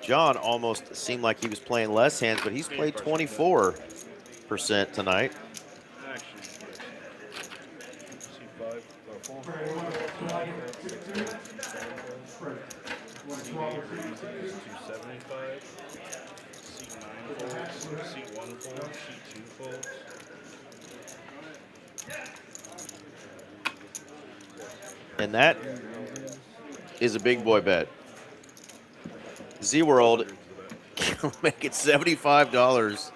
John almost seemed like he was playing less hands, but he's played 24% tonight. And that is a big boy bet. Z-World will make it $75.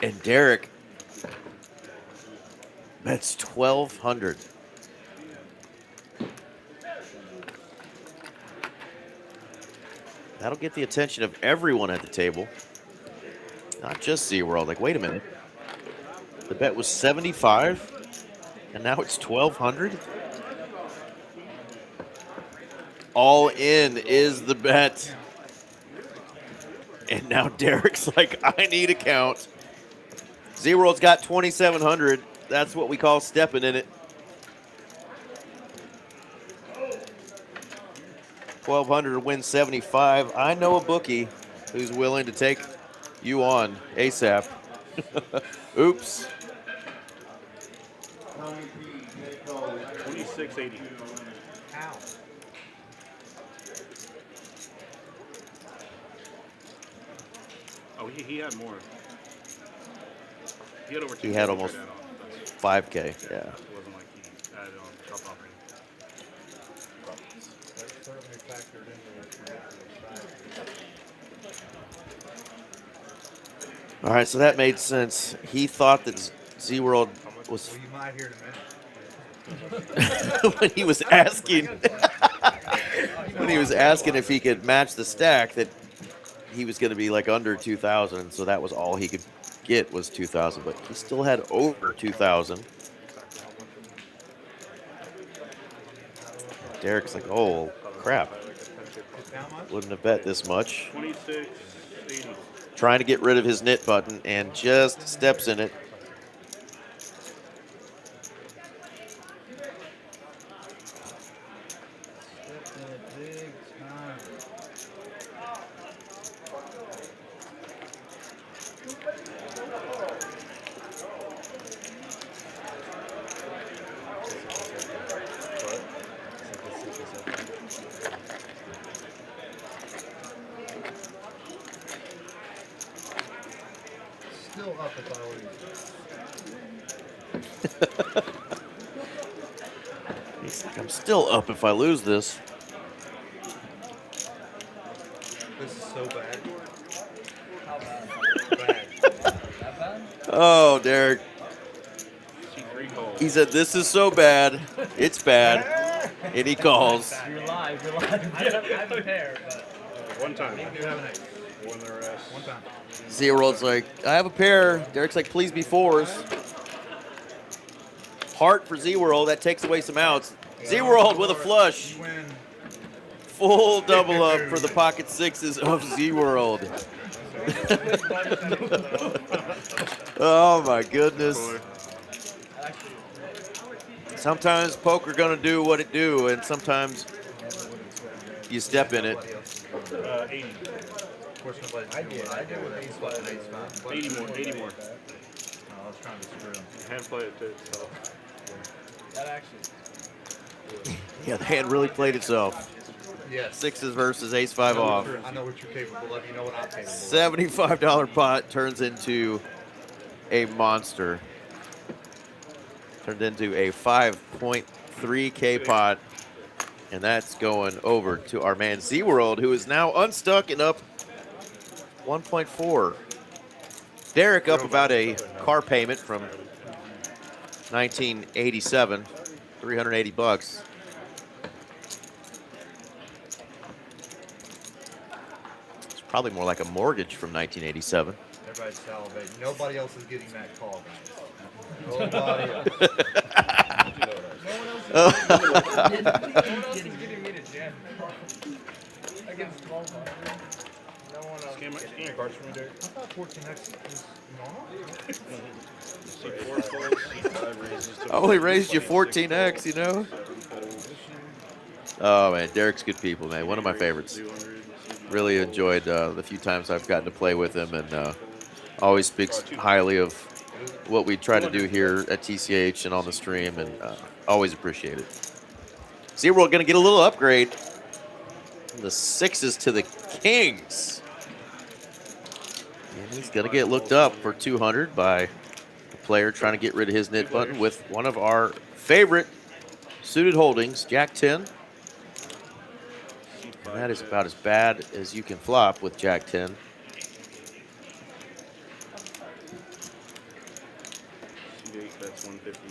And Derek bets $1,200. That'll get the attention of everyone at the table. Not just Z-World. Like, wait a minute. The bet was 75 and now it's 1,200? All in is the bet. And now Derek's like, I need a count. Z-World's got 2,700. That's what we call stepping in it. 1,200 to win 75. I know a bookie who's willing to take you on ASAP. Oops. 2680. Ow. Oh, he had more. He had over 2. He had almost 5K. Yeah. It wasn't like he added on top off. That certainly factored into it. All right, so that made sense. He thought that Z-World was Well, you might hear in a minute. when he was asking if he could match the stack, that he was going to be like under 2,000. So that was all he could get was 2,000, but he still had over 2,000. Derek's like, oh crap, wouldn't have bet this much. 2680. Trying to get rid of his knit button and just steps in it. Still up if I were He's like, I'm still up if I lose this. This is so bad. Oh, Derek. C3 He said, this is so bad. It's bad. And he calls. You're live. You're live. I have a pair, but One time. You have an X. Won their ass. One time. Z-World's like, I have a pair. Derek's like, please be fours. Heart for Z-World. That takes away some outs. Z-World with a flush. You win. Full double up for the pocket sixes of Z-World. Oh my goodness. Sometimes poker gonna do what it do, and sometimes you step in it. 80. Of course, I did with ace five and ace five. 80 more. 80 more. No, I was trying to screw him. Hand play it too. So. that actually. Yeah, the hand really played itself. Yes. Sixes versus ace five off. I know what you're capable of. You know what I'm capable of. $75 pot turns into a monster. Turned into a 5.3K pot. And that's going over to our man Z-World, who is now unstuck and up 1.4. Derek up about a car payment from 1987, 380 bucks. It's probably more like a mortgage from 1987. Everybody's salivating. Nobody else is getting that call, guys. Nobody else. No one else is getting your cards for me, Derek? I thought 14x was normal. Seat 4 folds, seat 5 raises to I only raised you 14x, you know? 7 folds. Oh, man. Derek's good people, man. One of my favorites. 200, seat 9 Really folds. enjoyed the few times I've gotten to play with him, and always speaks highly of what we try to do here at TCH and on the stream, and always appreciate it. See, we're going to get a little upgrade from the 6s to the kings. And he's going to get looked up for 200 by a player trying to get rid of his knit button with one of our favorite suited holdings, Jack 10. And that is about as bad as you can flop with Jack 10. Seat 8, that's 150.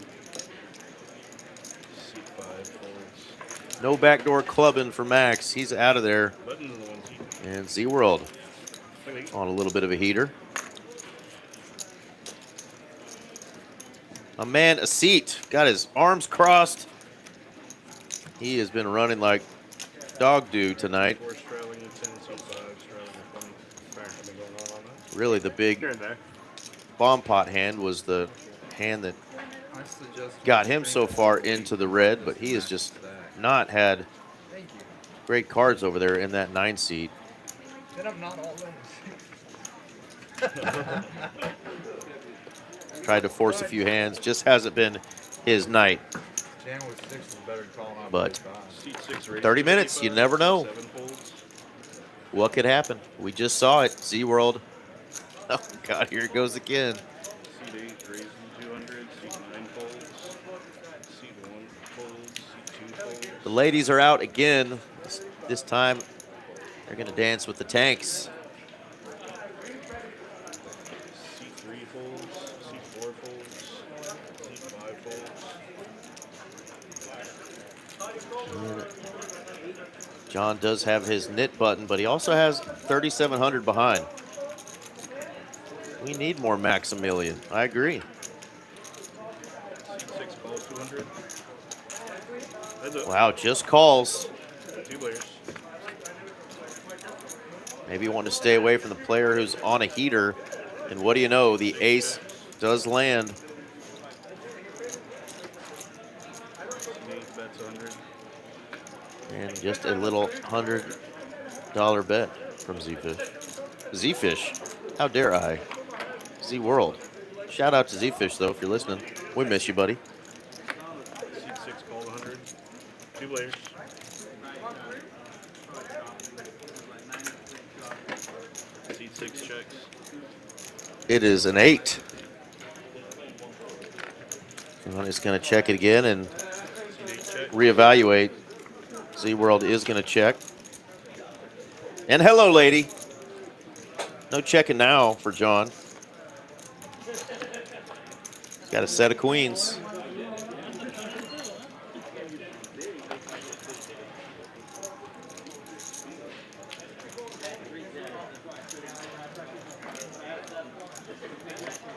Seat 5 folds. No backdoor clubbing for Max. He's out of there. Buttons in the 1 seat. And Z-World on a little bit of a heater. A man, a seat. Got his arms crossed. He has been running like dog do tonight. 4 straddling a 10, seat 5 straddling a 20. Something going on that. Really, the big Here and there. bomb pot hand was the hand that I suggest got him so far into the red, but he has just not had great cards over there in that 9 seat. Then I'm not all in. Tried to force a few hands, just hasn't been his night. Jam with 6 is better than calling out But 5. Seat 6 raises 30 to minutes, you 55, never seat know. 7 folds. What could happen? We just saw it. Z-World. Oh, God, here it goes again. Seat 8 raises to 200, seat 9 folds. Seat 1 folds, seat 2 folds. The ladies are out again. This time, they're going to dance with the tanks. Seat 3 folds, seat 4 folds, seat 5 folds. John does have his knit button, but he also has 3,700 behind. We need more Maximilian. I agree. Seat 6 calls 200. That's it. Wow, just calls. 2 players. Maybe you want to stay away from the player who's on a heater. And what do you know? The ace does land. Seat 8 bets 100. And just a little $100 bet from Z-Fish. Z-Fish, how dare I? Z-World. Shout out to Z-Fish, though, if you're listening. We miss you, buddy. Seat 6 called 100. 2 players. Seat 6 checks. It is an 8. John is going to check it again and Seat 8 check. reevaluate. Z-World is going to check. And hello, lady. No checking now for John. He's got a set of queens.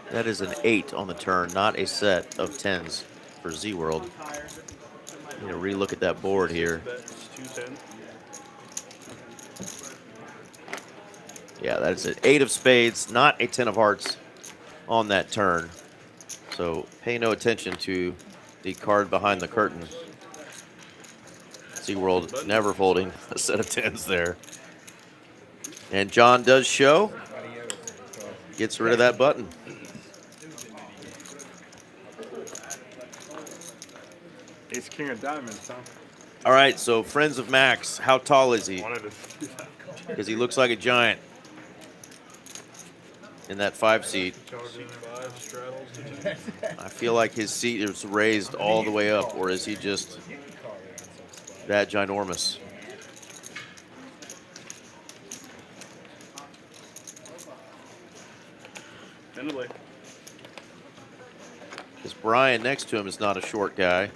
That is an 8 on the turn, not a set of 10s for Z-World. I'm going to relook at that board here. Bets 210. Yeah, that is an 8 of spades, not a 10 of hearts on that turn. So pay no attention to the card behind the curtain. Z-World never folding a set of 10s there. And John does show. Gets rid of that button. Ace King of Diamonds, huh? All right, so friends of Max, how tall is he? Wanted to see that. Because he looks like a giant in that 5 seat. Seat 5 straddles to 10. I feel like his seat is raised all the way up, or is he just that ginormous? End of play. Because Brian next to him is not a short guy.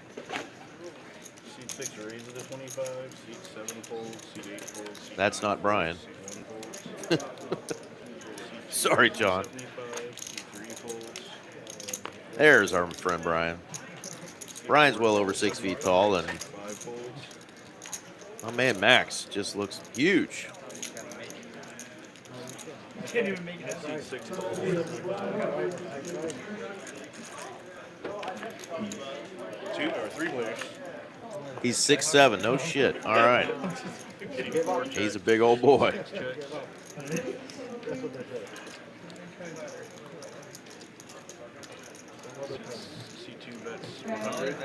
Seat 6 raises to 25. Seat 7 folds. Seat 8 folds. Seat That's 9 not Brian. folds, seat 1 folds. Sorry, John. 75. Seat 3 folds. There's our friend Brian. Brian's well over 6 feet tall, and 5 folds. my man Max just looks huge. Can't even make it out. Seat 6 folds. 3 players. He's 6'7". No shit. All right. Seat 4 He's checks. a big old boy. 6 checks. C2 bets 100.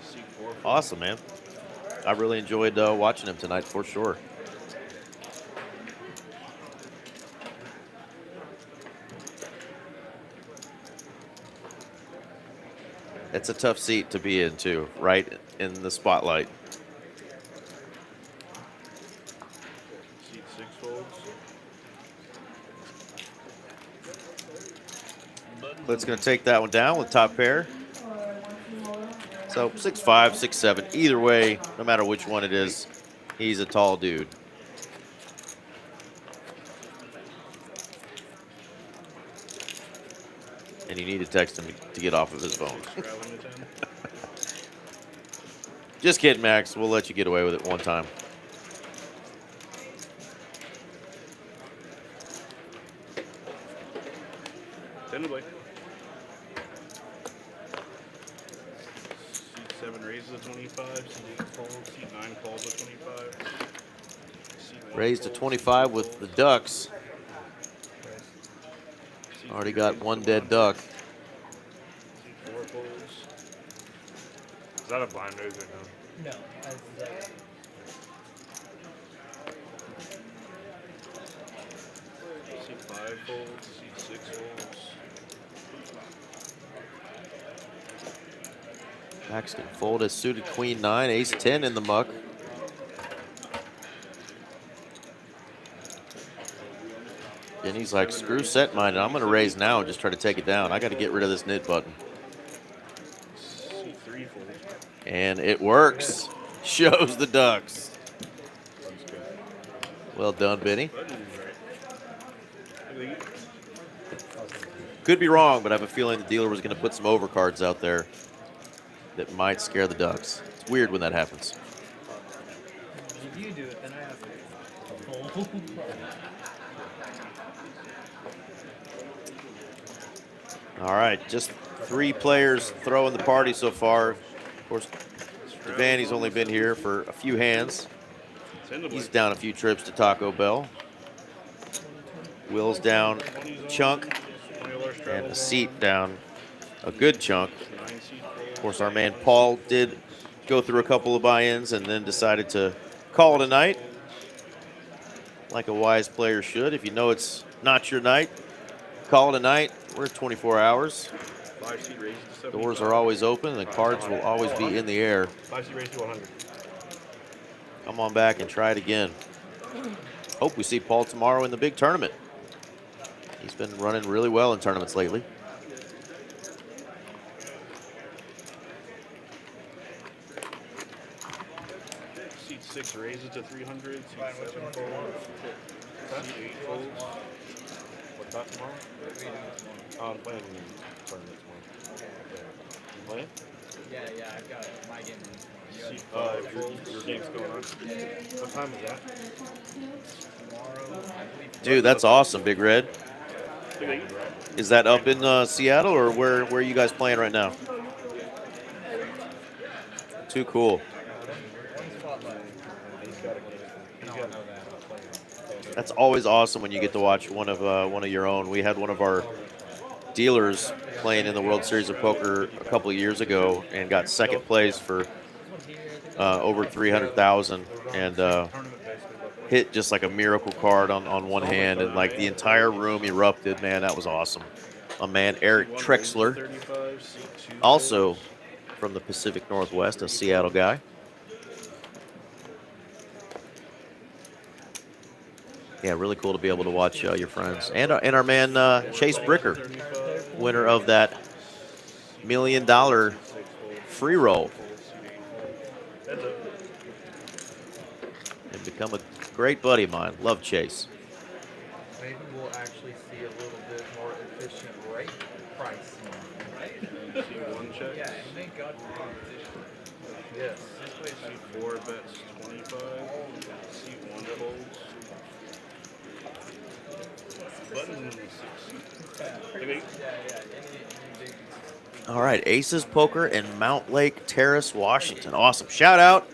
C4. Awesome, man. I really enjoyed watching him tonight for sure. It's a tough seat to be in too, right in the spotlight. Seat 6 folds. Clint's going to take that one down with top pair. So 6'5", 6'7". Either way, no matter which one it is, he's a tall dude. And you need to text him to get off of his phone. Traveling to 10. Just kidding, Max. We'll let you get away with it one time. Ten to play. Seat 7 raises to 25. Seat 8 folds. Seat 9 calls to 25. Seat 1 Raised to folds, 25 seat with folds. the ducks. Seat Already 3 got raises one to dead 100. duck. Seat 4 folds. Is that a blind raise or no? No. That's, Seat 5 folds. Seat 6 folds. Max can fold his suited queen 9, ace 10 in the muck. And he's like, screw set minded. I'm going to raise now and just try to take it down. I got to get rid of this knit button. Seat 3 folds. And it works. Shows the ducks. That's good. Well done, Benny. Button is right. Look at that. Could be wrong, but I have a feeling the dealer was going to put some overcards out there that might scare the ducks. It's weird when that happens. if you do it, then I have to fold. All right, just 3 players throwing the party so far. Of course, Devaney's only been here for a few hands. 10 to play. He's down a few trips to Taco Bell. Will's down a chunk, $20 and a travels seat down a good chunk. on. 9 seat folds. Of course, our man Paul did go through a couple of buy-ins and then decided to call it a night, like a wise player should. If you know it's not your night, call it a night. We're at 24 hours. 5 seat raises to 75. Doors are always open, and the cards will always be in the air. 5 seat raise to 100. Come on back and try it again. Hope we see Paul tomorrow in the big tournament. He's been running really well in tournaments lately. Seat 6 raises to 300. Seat 7 folds. Seat 8 folds. What's that tomorrow? Oh, I'm playing tournament tomorrow. You playing? Yeah, I've got my game in Seat 5 folds. Your game's going on. What time is that? tomorrow. I believe Dude, that's awesome, Big Red. Is that up in Seattle, or where are you guys playing right now? Too cool. That's always awesome when you get to watch one of your own. We had one of our dealers playing in the World Series of Poker a couple of years ago and got second place for over 300,000 and hit just like a miracle card on one hand, and like the entire room erupted. Man, that was awesome. My man Eric Trexler, also from the Pacific Northwest, a Seattle guy. Yeah, really cool to be able to watch your friends. And our man Chase Bricker, winner of that $1 million free roll. And become a great buddy of mine. Love Chase. Maybe we'll actually see a little bit more efficient rate pricing, right? Seat 1 checks. Yeah, and thank God for competition. Yes. Seat 4 bets 25. Seat 1 folds. Button 6. Maybe 8. All right, Aces Poker in Mount Lake Terrace, Washington. Awesome. Shout out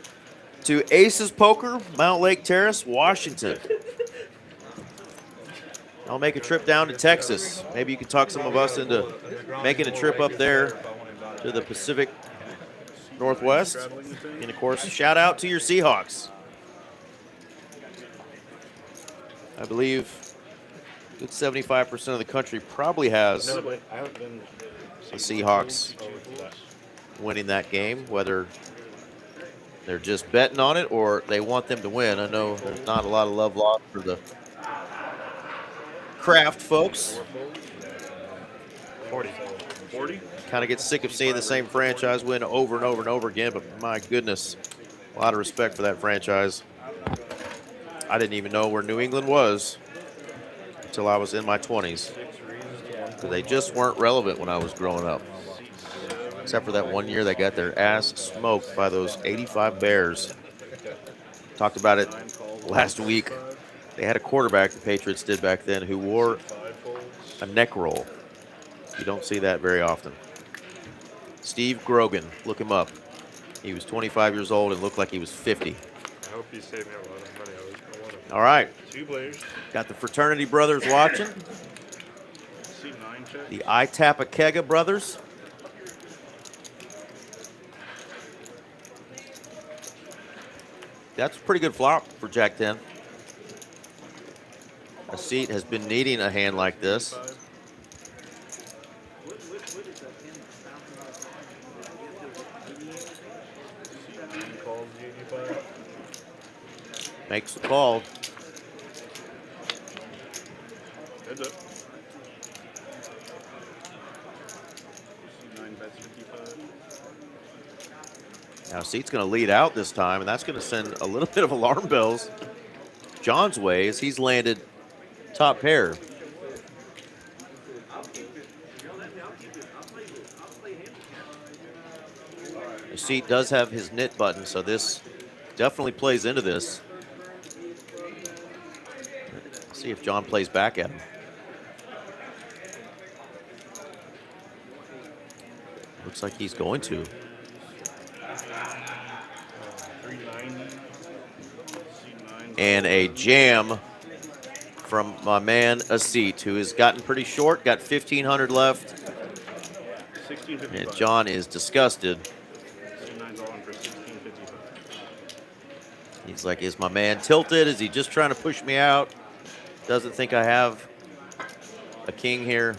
to Aces Poker, Mount Lake Terrace, Washington. I'll make a trip down to Texas. Maybe you can talk some of us into making a trip up there to the Pacific Northwest. And of course, shout out to your Seahawks. I believe a good 75% of the country probably has No, but I haven't been. the Seahawks winning that game, whether they're just betting on it or they want them to win. I know there's not a lot of love lost for the Kraft folks. 40. 40? Kind of get sick of seeing the same franchise win over and over and over again, but my goodness, a lot of respect for that franchise. I didn't even know where New England was until I was in my 20s. Because they just weren't relevant when I was growing up. Except for that one year they got their ass smoked by those 85 Bears. Talked about it last week. They had a quarterback, the Patriots did back then, who wore a neck roll. You don't see that very often. Steve Grogan, look him up. He was 25 years old and looked like he was 50. I hope you save me a lot of money. I want to. All right. 2 players. Got the fraternity brothers watching. C9 check. The Itapakega brothers. That's a pretty good flop for Jack 10. A seat has been needing a hand like this. Calls the 85. Makes the call. Heads up. C9 bets 55. Now, seat's going to lead out this time, and that's going to send a little bit of alarm bells John's way as he's landed top pair. The seat does have his knit button, so this definitely plays into this. Let's see if John plays back at him. Looks like he's going to. 390. C9. And a jam from my man Asit, who has gotten pretty short, got 1,500 left. 1655. And John is disgusted. C9's all in for 1655. He's like, is my man tilted? Is he just trying to push me out? Doesn't think I have a king here.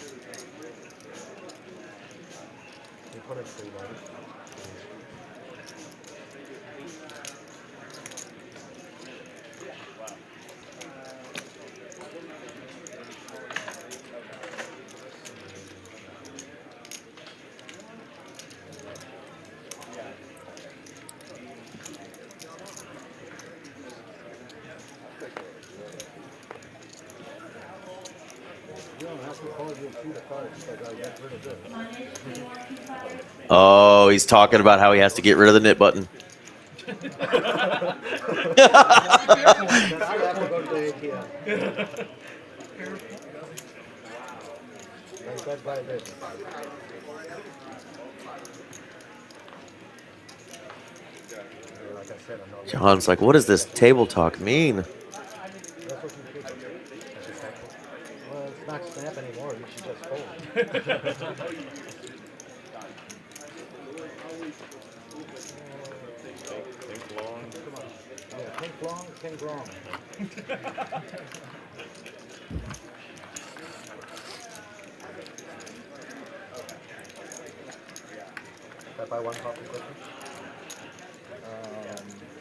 Oh, he's talking about how he has to get rid of the knit button. John's like, what does this table talk mean? Well, it's not snap anymore. You should just fold. Think long. Yeah, think long, think wrong. Can I buy one copy quickly?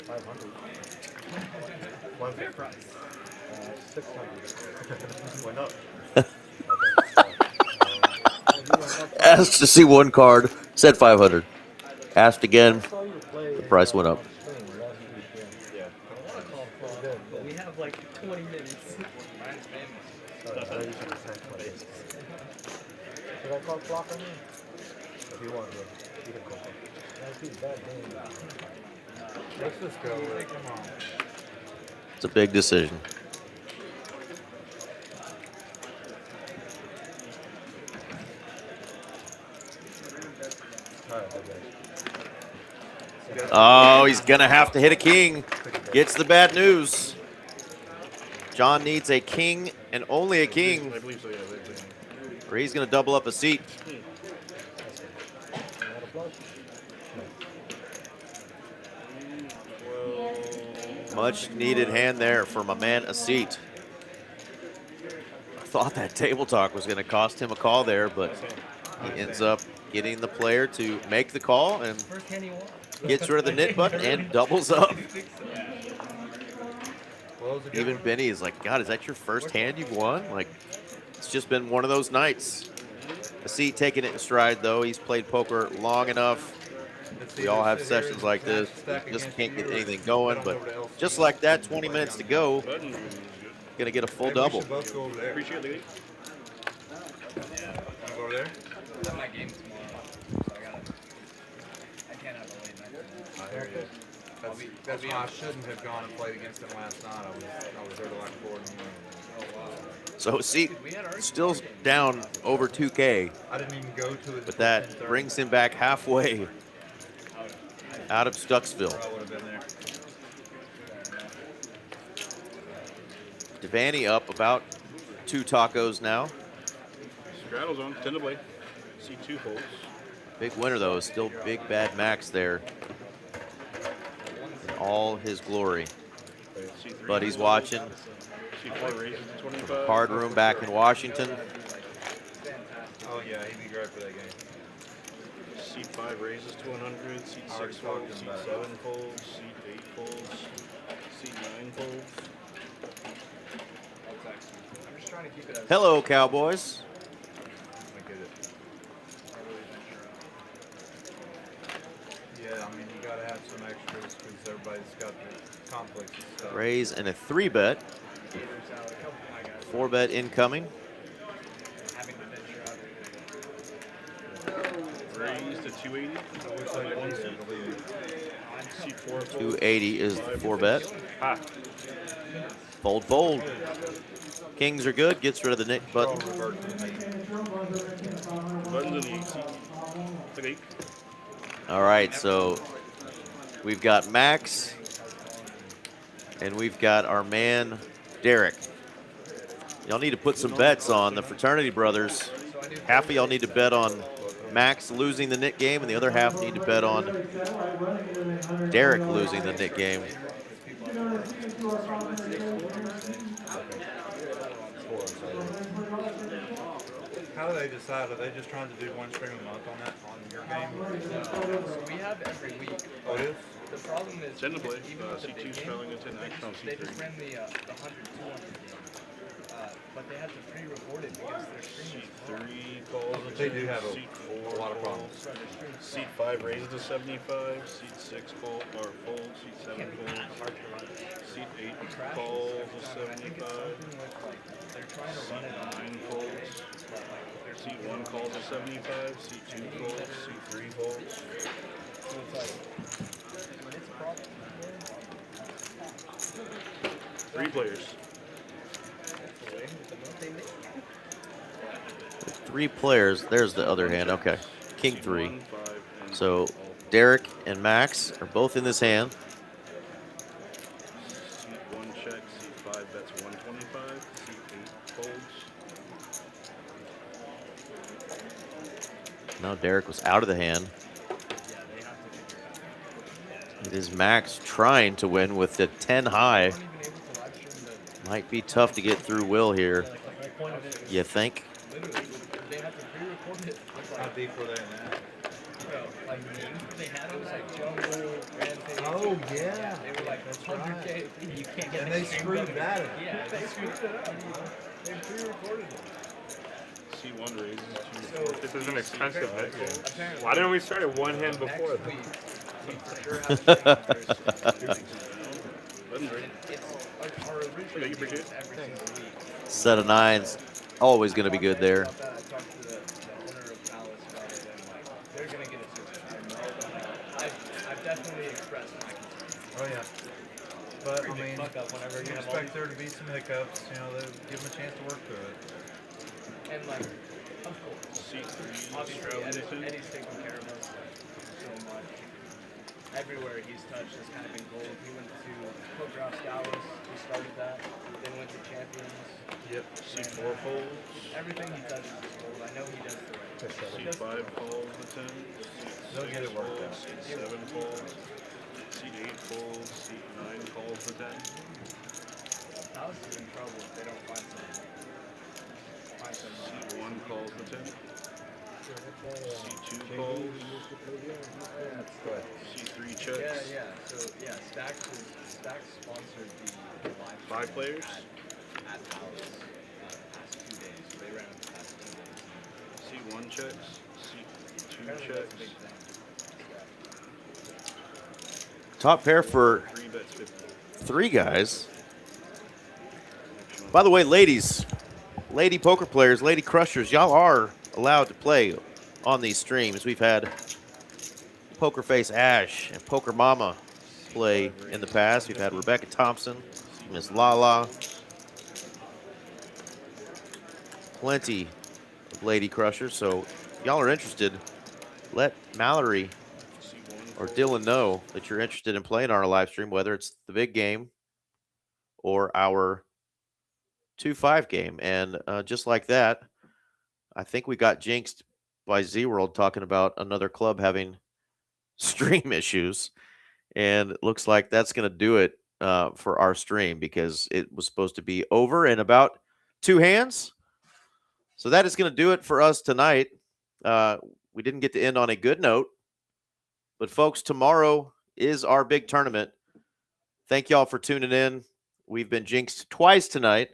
500. One price. 600. Why not? Asked to see one card, said 500. Asked again, the price went up. We have like 20 minutes. Should I call flop on you? If you want to, you can call. That's a bad game. Let's just go. Come on. It's a big decision. Oh, he's going to have to hit a king. Gets the bad news. John needs a king and only a king, I believe so, yeah. or he's going to double up a seat. Much needed hand there for my man, a seat. I thought that table talk was going to cost him a call there, but he ends up getting the player to make the call and gets rid of the nit button and doubles up. Even Benny is like, God, is that your first hand you've won? Like, it's just been one of those nights. A seat taking it in stride, though. He's played poker long enough. We all have sessions like this. We just can't get anything going, but just like that, 20 minutes to go. Gonna get a full double. Both go over there. Appreciate it. Go over there. I have my game tomorrow, so I can't have a late night. There he is. That's why I shouldn't have gone and played against him last night. I was there till like 4 in the morning. Oh wow. So seat still down over 2K, I didn't even go to it. but that brings him back halfway out of Stucksville. I would have been there. Devaney up about 2 tacos now. Straddle zone, 10 to play. C2 folds. Big winner though, still big bad Max there. In all his glory. C3. Buddy's watching. C4 raises to 25. Card room back in Washington. Oh yeah, he'd be great for that game. C5 raises to 100. C6 folds. C7 folds. C8 folds. C9 folds. I'm just trying to keep it as Hello, Cowboys. Yeah, I mean, you gotta have some extras because everybody's got the conflicts and stuff. Raise and a 3-bet. 4-bet incoming. Raise to 280. C4 280 is the 4-bet. Ah. Fold, fold. Kings are good. Gets rid of the nick button. Buttons in the 8. All right, so we've got Max, and we've got our man, Derek. Y'all need to put some bets on the fraternity brothers. Half of y'all need to bet on Max losing the nit game, and the other half need to bet on Derek losing the nit game. How do they decide? Are they just trying to do one stream a month on that, on your game? So we have every week. Oh, it is? The problem is, Send to play. even with the big C2 game, spelling into an action on they just C3. ran the 100, 200 game. But they had to pre-record it because their stream is C3 folds. They do have C4 a lot of problems. C5 raises to 75. C6 fold or fold. C7 folds. C8 falls to 75. They're trying to run it on 9 folds. C1 calls to 75. C2 folds. C3 folds. So it's like, it's a problem. 3 players. 3 players. There's the other hand. Okay. King 3. C1, 5, and So Derek and Max are both in this hand. C1 check. C5 bets 125. C8 folds. Now Derek was out of the hand. It is Max trying to win with the 10 high. Might be tough to get through Will here. You think? How deep were they in that? Oh, yeah. They were like 100K. You can't get And they screwed that up. Yeah, they screwed it up. They pre-recorded it. C1 raises to This is an expensive net game. Why didn't we start at one hand before? Next week, we for sure have to it's like our original game is every single week. Set of 9s. Always going to be good there. I talked to the owner of Dallas about it, and like they're gonna get it to I've definitely expressed my concern. Oh, yeah. But, I Pretty big mean, fuck up whenever you you have all expect there to be some hiccups, you know, give them a chance to work through it. and like, of course, C3 obviously Australian Eddie's taking care of us. everywhere he's touched has kind of been gold. He went to TCH Dallas. He started that. Then went to Champions. Yep. C4 folds. Everything he touches is gold. I know he does the right. C5 folds the 10. They'll get it worked out. C7 folds. C8 folds. C9 calls the 10. Dallas is in trouble if they don't find something. C1 calls the 10. C2 calls. C3 checks. Yeah. So Stacks sponsored the live 5 players. at Dallas past 2 days. So they ran it the past 2 days. C1 checks. C2 Apparently that's a checks. big thing. Top pair for 3 bets 50. 3 guys. By the way, ladies, lady poker players, lady crushers, y'all are allowed to play on these streams. We've had Poker Face Ash and Poker Mama play in the past. We've had Rebecca Thompson, Miss Lala, plenty of lady crushers. So y'all are interested, let Mallory or Dylan know that you're interested in playing our live stream, whether it's the big game or our 2-5 game. And just like that, I think we got jinxed by Z-World talking about another club having stream issues. And it looks like that's going to do it for our stream, because it was supposed to be over in about 2 hands. So that is going to do it for us tonight. We didn't get to end on a good note. But, folks, tomorrow is our big tournament. Thank y'all for tuning in. We've been jinxed twice tonight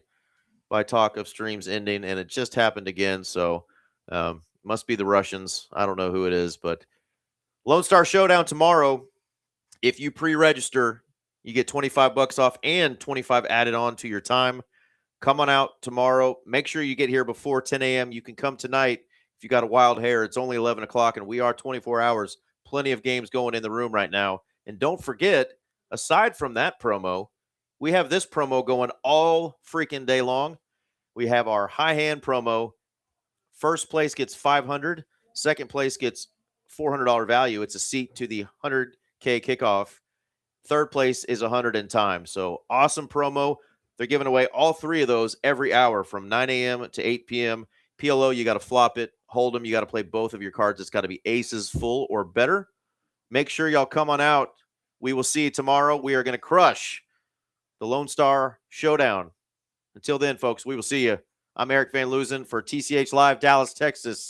by talk of streams ending, and it just happened again. So must be the Russians. I don't know who it is, but Lone Star Showdown tomorrow. If you pre-register, you get $25 off and 25 added on to your time. Come on out tomorrow. Make sure you get here before 10 a.m. You can come tonight if you got a wild hair. It's only 11 o'clock, and we are 24 hours. Plenty of games going in the room right now. And don't forget, aside from that promo, we have this promo going all freaking day long. We have our high hand promo. First place gets $500. Second place gets $400 value. It's a seat to the 100K kickoff. Third place is 100 in time. So awesome promo. They're giving away all 3 of those every hour from 9 a.m. to 8 p.m. PLO, you got to flop it. Hold them. You got to play both of your cards. It's got to be aces full or better. Make sure y'all come on out. We will see you tomorrow. We are going to crush the Lone Star Showdown. Until then, folks, we will see you. I'm Eric Van Loozen for TCH Live, Dallas, Texas.